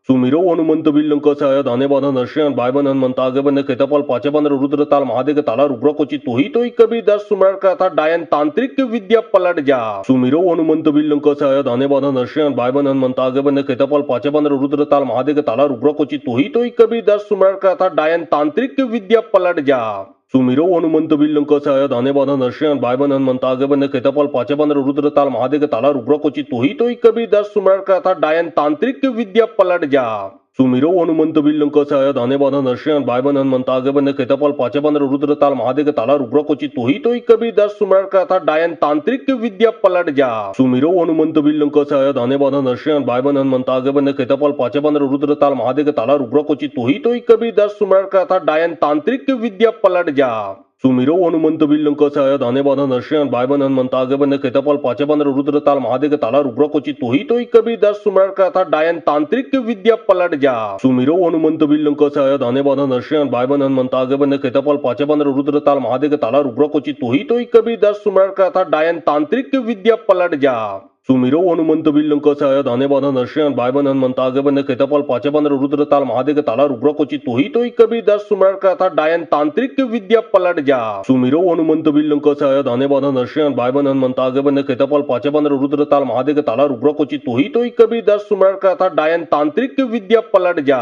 सुमिरो हनुमंत बिल्लंक सहाय दाने बाधा नरसिंह बाय बन हनुमंत आगे बन केतपाल पाचे बन रुद्र ताल महादेव ताला रुद्र कोची तू ही कभी दस सुमर का था डायन तांत्रिक की विद्या पलट जा सुमिरो हनुमंत बिल्लंक सहाय दाने बाधा नरसिंह बाय बन हनुमंत आगे बन केतपाल पाचे बन रुद्र ताल महादेव ताला रुद्र कोची तू ही कभी दस सुमर का था डायन तांत्रिक की विद्या पलट जा सुमिरो हनुमंत बिल्लंक सहाय दाने बाधा नरसिंह बाय बन हनुमंत आगे बन केतपाल पाचे बन रुद्र ताल महादेव ताला रुद्र कोची तू ही कभी दस सुमर का था डायन तांत्रिक की विद्या पलट जा सुमिरो हनुमंत बिल्लंक सहाय दाने बाधा नरसिंह बाय बन हनुमंत आगे बन केतपाल पाचे बन रुद्र ताल महादेव ताला रुद्र कोची तू ही कभी दस सुमर का था डायन तांत्रिक की विद्या पलट जा सुमिरो हनुमंत बिल्लंक सहाय दाने बाधा नरसिंह बाय बन हनुमंत आगे बन केतपाल पाचे बन रुद्र ताल महादेव ताला रुद्र कोची तू ही कभी दस सुमर का था डायन तांत्रिक की विद्या पलट जा सुमिरो हनुमंत बिल्लंक सहाय दाने बाधा नरसिंह बाय बन हनुमंत आगे बन केतपाल पाचे बन रुद्र ताल महादेव ताला रुद्र कोची तू ही कभी दस सुमर का था डायन तांत्रिक की विद्या पलट जा सुमिरो हनुमंत बिल्लंक सहाय दाने बाधा नरसिंह बाय बन हनुमंत आगे बन केतपाल पाचे बन रुद्र ताल महादेव ताला रुद्र कोची तू ही कभी दस सुमर का था डायन तांत्रिक की विद्या पलट जा सुमिरो हनुमंत बिल्लंक सहाय दाने बाधा नरसिंह बाय बन हनुमंत आगे बन केतपाल पाचे बन रुद्र ताल महादेव ताला रुद्र कोची तू ही कभी दस सुमर का था डायन तांत्रिक की विद्या पलट जा सुमिरो हनुमंत बिल्लंक सहाय दाने बाधा नरसिंह बाय बन हनुमंत आगे बन केतपाल पाचे बन रुद्र ताल महादेव ताला रुद्र कोची तू ही कभी दस सुमर का था डायन तांत्रिक की विद्या पलट जा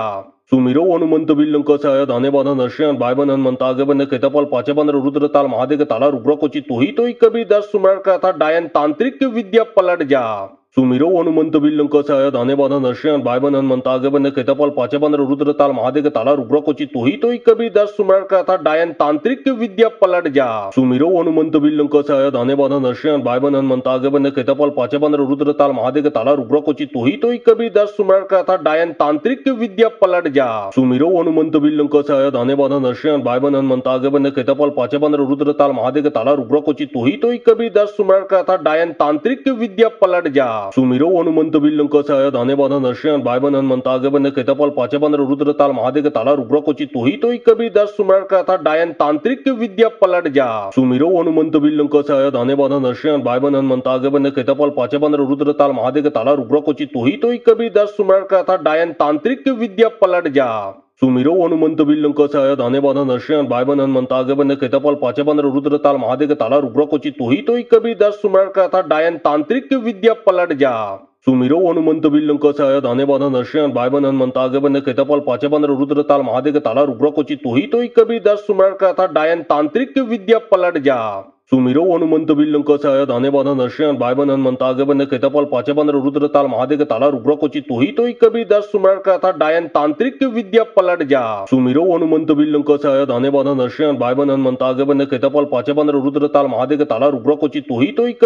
सुमिरो हनुमंत बिल्लंक सहाय दाने बाधा नरसिंह बाय बन हनुमंत आगे बन केतपाल पाचे बन रुद्र ताल महादेव ताला रुद्र कोची तू ही कभी दस सुमर का था डायन तांत्रिक की विद्या पलट जा सुमिरो हनुमंत बिल्लंक सहाय दाने बाधा नरसिंह बाय बन हनुमंत आगे बन केतपाल पाचे बन रुद्र ताल महादेव ताला रुद्र कोची तू ही कभी दस सुमर का था डायन तांत्रिक की विद्या पलट जा सुमिरो हनुमंत बिल्लंक सहाय दाने बाधा नरसिंह बाय बन हनुमंत आगे बन केतपाल पाचे बन रुद्र ताल महादेव ताला रुद्र कोची तू ही कभी दस सुमर का था डायन तांत्रिक की विद्या पलट जा सुमिरो हनुमंत बिल्लंक सहाय दाने बाधा नरसिंह बाय बन हनुमंत आगे बन केतपाल पाचे बन रुद्र ताल महादेव ताला रुद्र कोची तू ही कभी दस सुमर का था डायन तांत्रिक की विद्या पलट जा सुमिरो हनुमंत बिल्लंक सहाय दाने बाधा नरसिंह बाय बन हनुमंत आगे बन केतपाल पाचे बन रुद्र ताल महादेव ताला रुद्र कोची तू ही कभी दस सुमर का था डायन तांत्रिक की विद्या पलट जा सुमिरो हनुमंत बिल्लंक सहाय दाने बाधा नरसिंह बाय बन हनुमंत आगे बन केतपाल पाचे बन रुद्र ताल महादेव ताला रुद्र कोची तू ही कभी दस सुमर का था डायन तांत्रिक की विद्या पलट जा सुमिरो हनुमंत बिल्लंक सहाय दाने बाधा नरसिंह बाय बन हनुमंत आगे बन केतपाल पाचे बन रुद्र ताल महादेव ताला रुद्र कोची तू ही कभी दस सुमर का था डायन तांत्रिक की विद्या पलट जा सुमिरो हनुमंत बिल्लंक सहाय दाने बाधा नरसिंह बाय बन हनुमंत आगे बन केतपाल पाचे बन रुद्र ताल महादेव ताला रुद्र कोची तू ही कभी दस सुमर का था डायन तांत्रिक की विद्या पलट जा सुमिरो हनुमंत बिल्लंक सहाय दाने बाधा नरसिंह बाय बन हनुमंत आगे बन केतपाल पाचे बन रुद्र ताल महादेव ताला रुद्र कोची तू ही कभी दस सुमर का था डायन तांत्रिक की विद्या पलट जा सुमिरो हनुमंत बिल्लंक सहाय दाने बाधा नरसिंह बाय बन हनुमंत आगे बन केतपाल पाचे बन रुद्र ताल महादेव ताला रुद्र कोची तू ही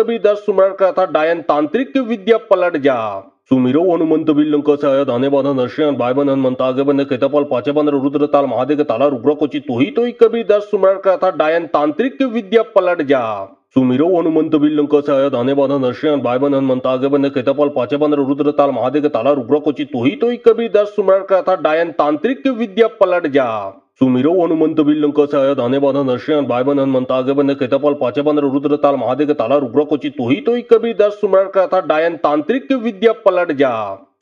कभी दस सुमर का था डायन तांत्रिक की विद्या पलट जा सुमिरो हनुमंत बिल्लंक सहाय दाने बाधा नरसिंह बाय बन हनुमंत आगे बन केतपाल पाचे बन रुद्र ताल महादेव ताला रुद्र कोची तू ही कभी दस सुमर का था डायन तांत्रिक की विद्या पलट जा सुमिरो हनुमंत बिल्लंक सहाय दाने बाधा नरसिंह बाय बन हनुमंत आगे बन केतपाल पाचे बन रुद्र ताल महादेव ताला रुद्र कोची तू ही कभी दस सुमर का था डायन तांत्रिक की विद्या पलट जा सुमिरो हनुमंत बिल्लंक सहाय दाने बाधा नरसिंह बाय बन हनुमंत आगे बन केतपाल पाचे बन रुद्र ताल महादेव ताला रुद्र कोची तू ही कभी दस सुमर का था डायन तांत्रिक की विद्या पलट जा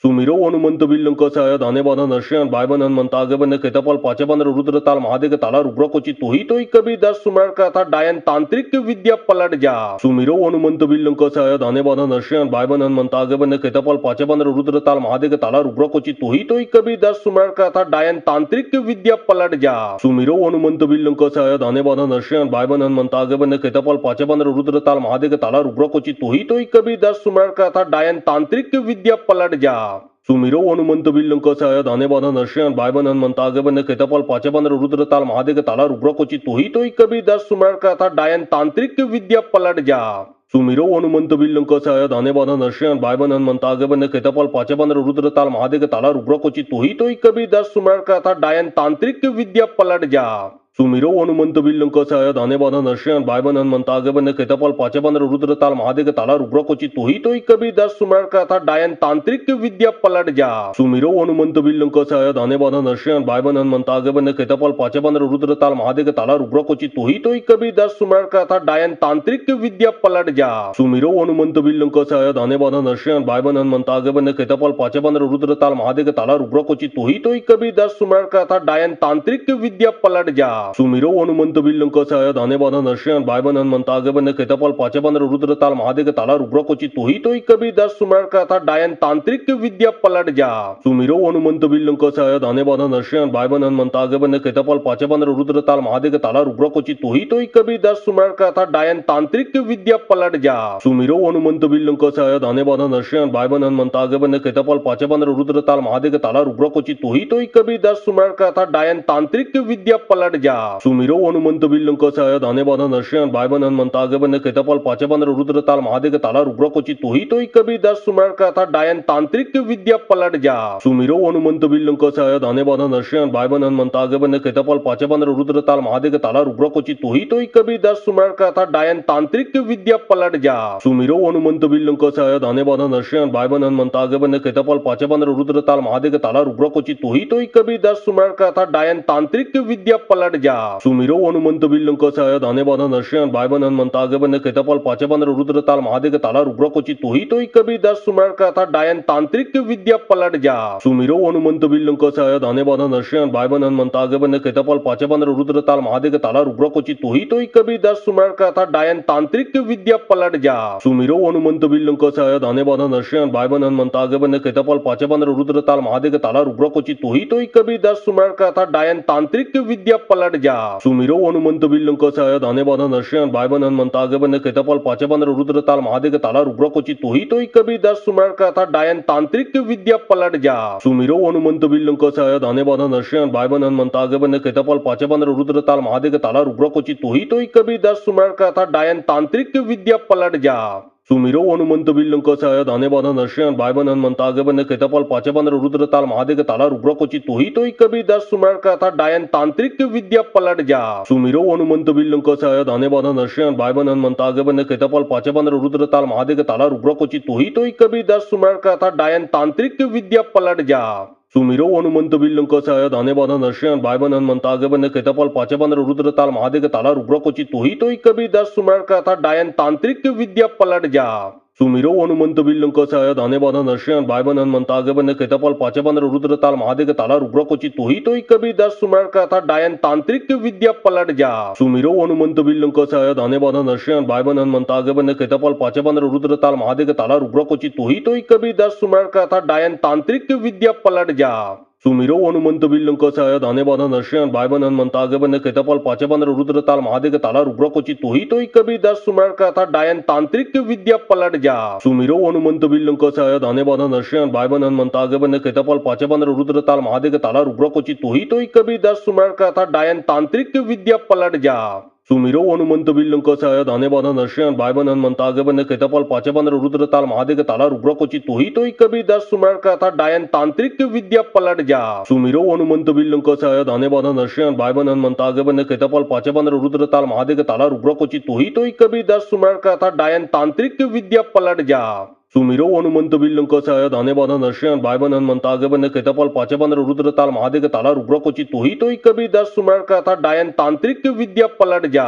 सुमिरो हनुमंत विल्लंक सहाय दाने बाधा नरसिंह बायबन हनुमंत आगे बने केतपल पाचे बंदर रुद्र ताल महादेव ताला रुद्र कोची तू ही कभी दस सुमर का था डायन तांत्रिक की विद्या पलट जा सुमिरो हनुमंत विल्लंक सहाय दाने बाधा नरसिंह बायबन हनुमंत आगे बने केतपल पाचे बंदर रुद्र ताल महादेव ताला रुद्र कोची तू ही कभी दस सुमर का था डायन तांत्रिक की विद्या पलट जा सुमिरो हनुमंत विल्लंक सहाय दाने बाधा नरसिंह बायबन हनुमंत आगे बने केतपल पाचे बंदर रुद्र ताल महादेव ताला रुद्र कोची तू ही कभी दस सुमर का था डायन तांत्रिक की विद्या पलट जा सुमिरो हनुमंत विल्लंक सहाय दाने बाधा नरसिंह बायबन हनुमंत आगे बने केतपल पाचे बंदर रुद्र ताल महादेव ताला रुद्र कोची तू ही कभी दस सुमर का था डायन तांत्रिक की विद्या पलट जा सुमिरो हनुमंत विल्लंक सहाय दाने बाधा नरसिंह बायबन हनुमंत आगे बने केतपल पाचे बंदर रुद्र ताल महादेव ताला रुद्र कोची तू ही कभी दस सुमर का था डायन तांत्रिक की विद्या पलट जा सुमिरो हनुमंत विल्लंक सहाय दाने बाधा नरसिंह बायबन हनुमंत आगे बने केतपल पाचे बंदर रुद्र ताल महादेव ताला रुद्र कोची तू ही कभी दस सुमर का था डायन तांत्रिक की विद्या पलट जा सुमिरो हनुमंत विल्लंक सहाय दाने बाधा नरसिंह बायबन हनुमंत आगे बने केतपल पाचे बंदर रुद्र ताल महादेव ताला रुद्र कोची तू ही कभी दस सुमर का था डायन तांत्रिक की विद्या पलट जा सुमिरो हनुमंत विल्लंक सहाय दाने बाधा नरसिंह बायबन हनुमंत आगे बने केतपल पाचे बंदर रुद्र ताल महादेव ताला रुद्र कोची तू ही कभी दस सुमर का था डायन तांत्रिक की विद्या पलट जा सुमिरो हनुमंत विल्लंक सहाय दाने बाधा नरसिंह बायबन हनुमंत आगे बने केतपल पाचे बंदर रुद्र ताल महादेव ताला रुद्र कोची तू ही कभी दस सुमर का था डायन तांत्रिक की विद्या पलट जा सुमिरो हनुमंत विल्लंक सहाय दाने बाधा नरसिंह बायबन हनुमंत आगे बने केतपल पाचे बंदर रुद्र ताल महादेव ताला रुद्र कोची तू ही कभी दस सुमर का था डायन तांत्रिक की विद्या पलट जा सुमिरो हनुमंत विल्लंक सहाय दाने बाधा नरसिंह बायबन हनुमंत आगे बने केतपल पाचे बंदर रुद्र ताल महादेव ताला रुद्र कोची तू ही कभी दस सुमर का था डायन तांत्रिक की विद्या पलट जा सुमिरो हनुमंत विल्लंक सहाय दाने बाधा नरसिंह बायबन हनुमंत आगे बने केतपल पाचे बंदर रुद्र ताल महादेव ताला रुद्र कोची तू ही कभी दस सुमर का था डायन तांत्रिक की विद्या पलट जा सुमिरो हनुमंत विल्लंक सहाय दाने बाधा नरसिंह बायबन हनुमंत आगे बने केतपल पाचे बंदर रुद्र ताल महादेव ताला रुद्र कोची तू ही कभी दस सुमर का था डायन तांत्रिक की विद्या पलट जा सुमिरो हनुमंत विल्लंक सहाय दाने बाधा नरसिंह बायबन हनुमंत आगे बने केतपल पाचे बंदर रुद्र ताल महादेव ताला रुद्र कोची तू ही कभी दस सुमर का था डायन तांत्रिक की विद्या पलट जा सुमिरो हनुमंत विल्लंक सहाय दाने बाधा नरसिंह बायबन हनुमंत आगे बने केतपल पाचे बंदर रुद्र ताल महादेव ताला रुद्र कोची तू ही कभी दस सुमर का था डायन तांत्रिक की विद्या पलट जा सुमिरो हनुमंत विल्लंक सहाय दाने बाधा नरसिंह बायबन हनुमंत आगे बने केतपल पाचे बंदर रुद्र ताल महादेव ताला रुद्र कोची तू ही कभी दस सुमर का था डायन तांत्रिक की विद्या पलट जा सुमिरो हनुमंत विल्लंक सहाय दाने बाधा नरसिंह बायबन हनुमंत आगे बने केतपल पाचे बंदर रुद्र ताल महादेव ताला रुद्र कोची तू ही कभी दस सुमर का था डायन तांत्रिक की विद्या पलट जा सुमिरो हनुमंत विल्लंक सहाय दाने बाधा नरसिंह बायबन हनुमंत आगे बने केतपल पाचे बंदर रुद्र ताल महादेव ताला रुद्र कोची तू ही कभी दस सुमर का था डायन तांत्रिक की विद्या पलट जा सुमिरो हनुमंत विल्लंक सहाय दाने बाधा नरसिंह बायबन हनुमंत आगे बने केतपल पाचे बंदर रुद्र ताल महादेव ताला रुद्र कोची तू ही कभी दस सुमर का था डायन तांत्रिक की विद्या पलट जा सुमिरो हनुमंत विल्लंक सहाय दाने बाधा नरसिंह बायबन हनुमंत आगे बने केतपल पाचे बंदर रुद्र ताल महादेव ताला रुद्र कोची तू ही कभी दस सुमर का था डायन तांत्रिक की विद्या पलट जा सुमिरो हनुमंत विल्लंक सहाय दाने बाधा नरसिंह बायबन हनुमंत आगे बने केतपल पाचे बंदर रुद्र ताल महादेव ताला रुद्र कोची तू ही कभी दस सुमर का था डायन तांत्रिक की विद्या पलट जा सुमिरो हनुमंत विल्लंक सहाय दाने बाधा नरसिंह बायबन हनुमंत आगे बने केतपल पाचे बंदर रुद्र ताल महादेव ताला रुद्र कोची तू ही कभी दस सुमर का था डायन तांत्रिक की विद्या पलट जा सुमिरो हनुमंत विल्लंक सहाय दाने बाधा नरसिंह बायबन हनुमंत आगे बने केतपल पाचे बंदर रुद्र ताल महादेव ताला रुद्र कोची तू ही कभी दस सुमर का था डायन तांत्रिक की विद्या पलट जा सुमिरो हनुमंत विल्लंक सहाय दाने बाधा नरसिंह बायबन हनुमंत आगे बने केतपल पाचे बंदर रुद्र ताल महादेव ताला रुद्र कोची तू ही कभी दस सुमर का था डायन तांत्रिक की विद्या पलट जा सुमिरो हनुमंत विल्लंक सहाय दाने बाधा नरसिंह बायबन हनुमंत आगे बने केतपल पाचे बंदर रुद्र ताल महादेव ताला रुद्र कोची तू ही कभी दस सुमर का था डायन तांत्रिक की विद्या पलट जा सुमिरो हनुमंत विल्लंक सहाय दाने बाधा नरसिंह बायबन हनुमंत आगे बने केतपल पाचे बंदर रुद्र ताल महादेव ताला रुद्र कोची तू ही कभी दस सुमर का था डायन तांत्रिक की विद्या पलट जा सुमिरो हनुमंत विल्लंक सहाय दाने बाधा नरसिंह बायबन हनुमंत आगे बने केतपल पाचे बंदर रुद्र ताल महादेव ताला रुद्र कोची तू ही कभी दस सुमर का था डायन तांत्रिक की विद्या पलट जा सुमिरो हनुमंत विल्लंक सहाय दाने बाधा नरसिंह बायबन हनुमंत आगे बने केतपल पाचे बंदर रुद्र ताल महादेव ताला रुद्र कोची तू ही कभी दस सुमर का था डायन तांत्रिक की विद्या पलट जा सुमिरो हनुमंत विल्लंक सहाय दाने बाधा नरसिंह बायबन हनुमंत आगे बने केतपल पाचे बंदर रुद्र ताल महादेव ताला रुद्र कोची तू ही कभी दस सुमर का था डायन तांत्रिक की विद्या पलट जा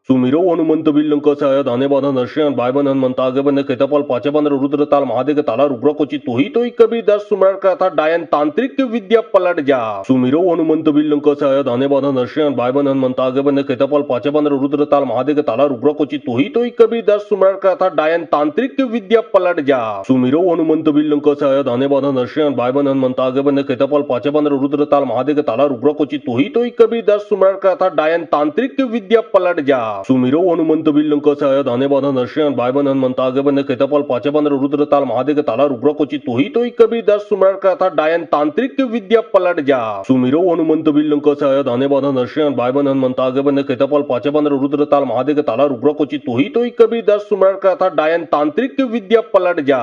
सुमिरो हनुमंत विल्लंक सहाय दाने बाधा नरसिंह बाय बन हनुमंत आगे बन कैतपाल पाचे बन रुद्र ताल महादेव ताला रुद्र कोची तू ही तो कभी दस सुमरण का था डायन तांत्रिक की विद्या पलट जा सुमिरो हनुमंत विल्लंक सहाय दाने बाधा नरसिंह बाय बन हनुमंत आगे बन कैतपाल पाचे बन रुद्र ताल महादेव ताला रुद्र कोची तू ही तो कभी दस सुमरण का था डायन तांत्रिक की विद्या पलट जा सुमिरो हनुमंत विल्लंक सहाय दाने बाधा नरसिंह बाय बन हनुमंत आगे बन कैतपाल पाचे बन रुद्र ताल महादेव ताला रुद्र कोची तू ही तो कभी दस सुमरण का था डायन तांत्रिक की विद्या पलट जा सुमिरो हनुमंत विल्लंक सहाय दाने बाधा नरसिंह बाय बन हनुमंत आगे बन कैतपाल पाचे बन रुद्र ताल महादेव ताला रुद्र कोची तू ही तो कभी दस सुमरण का था डायन तांत्रिक की विद्या पलट जा सुमिरो हनुमंत विल्लंक सहाय दाने बाधा नरसिंह बाय बन हनुमंत आगे बन कैतपाल पाचे बन रुद्र ताल महादेव ताला रुद्र कोची तू ही तो कभी दस सुमरण का था डायन तांत्रिक की विद्या पलट जा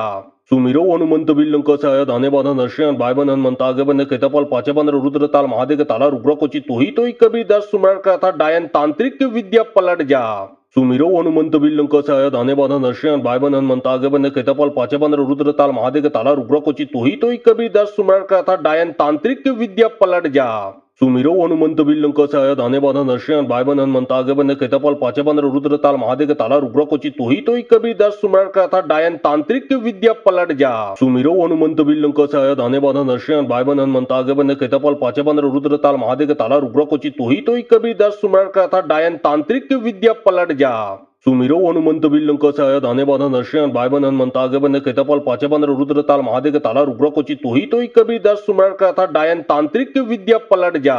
सुमिरो हनुमंत विल्लंक सहाय दाने बाधा नरसिंह बाय बन हनुमंत आगे बन कैतपाल पाचे बन रुद्र ताल महादेव ताला रुद्र कोची तू ही तो कभी दस सुमरण का था डायन तांत्रिक की विद्या पलट जा सुमिरो हनुमंत विल्लंक सहाय दाने बाधा नरसिंह बाय बन हनुमंत आगे बन कैतपाल पाचे बन रुद्र ताल महादेव ताला रुद्र कोची तू ही तो कभी दस सुमरण का था डायन तांत्रिक की विद्या पलट जा सुमिरो हनुमंत विल्लंक सहाय दाने बाधा नरसिंह बाय बन हनुमंत आगे बन कैतपाल पाचे बन रुद्र ताल महादेव ताला रुद्र कोची तू ही तो कभी दस सुमरण का था डायन तांत्रिक की विद्या पलट जा सुमिरो हनुमंत विल्लंक सहाय दाने बाधा नरसिंह बाय बन हनुमंत आगे बन कैतपाल पाचे बन रुद्र ताल महादेव ताला रुद्र कोची तू ही तो कभी दस सुमरण का था डायन तांत्रिक की विद्या पलट जा सुमिरो हनुमंत विल्लंक सहाय दाने बाधा नरसिंह बाय बन हनुमंत आगे बन कैतपाल पाचे बन रुद्र ताल महादेव ताला रुद्र कोची तू ही तो कभी दस सुमरण का था डायन तांत्रिक की विद्या पलट जा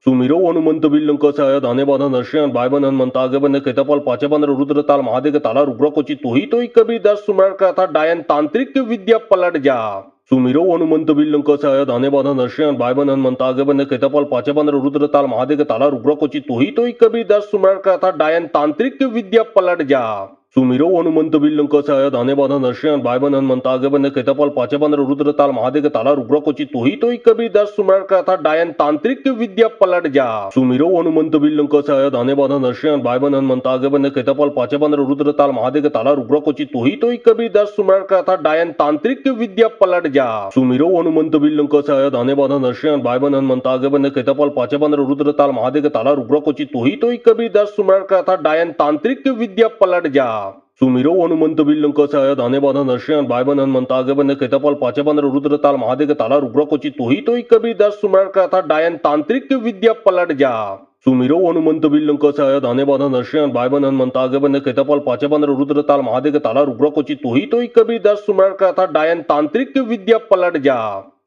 सुमिरो हनुमंत विल्लंक सहाय दाने बाधा नरसिंह बाय बन हनुमंत आगे बन कैतपाल पाचे बन रुद्र ताल महादेव ताला रुद्र कोची तू ही तो कभी दस सुमरण का था डायन तांत्रिक की विद्या पलट जा सुमिरो हनुमंत विल्लंक सहाय दाने बाधा नरसिंह बाय बन हनुमंत आगे बन कैतपाल पाचे बन रुद्र ताल महादेव ताला रुद्र कोची तू ही तो कभी दस सुमरण का था डायन तांत्रिक की विद्या पलट जा सुमिरो हनुमंत विल्लंक सहाय दाने बाधा नरसिंह बाय बन हनुमंत आगे बन कैतपाल पाचे बन रुद्र ताल महादेव ताला रुद्र कोची तू ही तो कभी दस सुमरण का था डायन तांत्रिक की विद्या पलट जा सुमिरो हनुमंत विल्लंक सहाय दाने बाधा नरसिंह बाय बन हनुमंत आगे बन कैतपाल पाचे बन रुद्र ताल महादेव ताला रुद्र कोची तू ही तो कभी दस सुमरण का था डायन तांत्रिक की विद्या पलट जा सुमिरो हनुमंत विल्लंक सहाय दाने बाधा नरसिंह बाय बन हनुमंत आगे बन कैतपाल पाचे बन रुद्र ताल महादेव ताला रुद्र कोची तू ही तो कभी दस सुमरण का था डायन तांत्रिक की विद्या पलट जा सुमिरो हनुमंत विल्लंक सहाय दाने बाधा नरसिंह बाय बन हनुमंत आगे बन कैतपाल पाचे बन रुद्र ताल महादेव ताला रुद्र कोची तू ही तो कभी दस सुमरण का था डायन तांत्रिक की विद्या पलट जा सुमिरो हनुमंत विल्लंक सहाय दाने बाधा नरसिंह बाय बन हनुमंत आगे बन कैतपाल पाचे बन रुद्र ताल महादेव ताला रुद्र कोची तू ही तो कभी दस सुमरण का था डायन तांत्रिक की विद्या पलट जा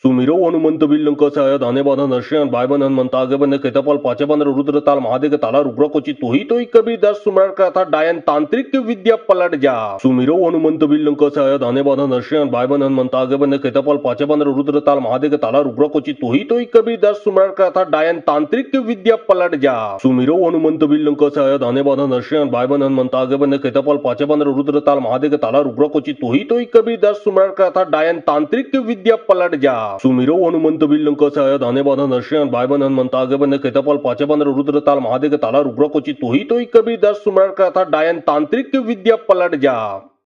सुमिरो हनुमंत विल्लंक सहाय दाने बाधा नरसिंह बाय बन हनुमंत आगे बन कैतपाल पाचे बन रुद्र ताल महादेव ताला रुद्र कोची तू ही तो कभी दस सुमरण का था डायन तांत्रिक की विद्या पलट जा सुमिरो हनुमंत विल्लंक सहाय दाने बाधा नरसिंह बाय बन हनुमंत आगे बन कैतपाल पाचे बन रुद्र ताल महादेव ताला रुद्र कोची तू ही तो कभी दस सुमरण का था डायन तांत्रिक की विद्या पलट जा सुमिरो हनुमंत विल्लंक सहाय दाने बाधा नरसिंह बाय बन हनुमंत आगे बन कैतपाल पाचे बन रुद्र ताल महादेव ताला रुद्र कोची तू ही तो कभी दस सुमरण का था डायन तांत्रिक की विद्या पलट जा सुमिरो हनुमंत विल्लंक सहाय दाने बाधा नरसिंह बाय बन हनुमंत आगे बन कैतपाल पाचे बन रुद्र ताल महादेव ताला रुद्र कोची तू ही तो कभी दस सुमरण का था डायन तांत्रिक की विद्या पलट जा।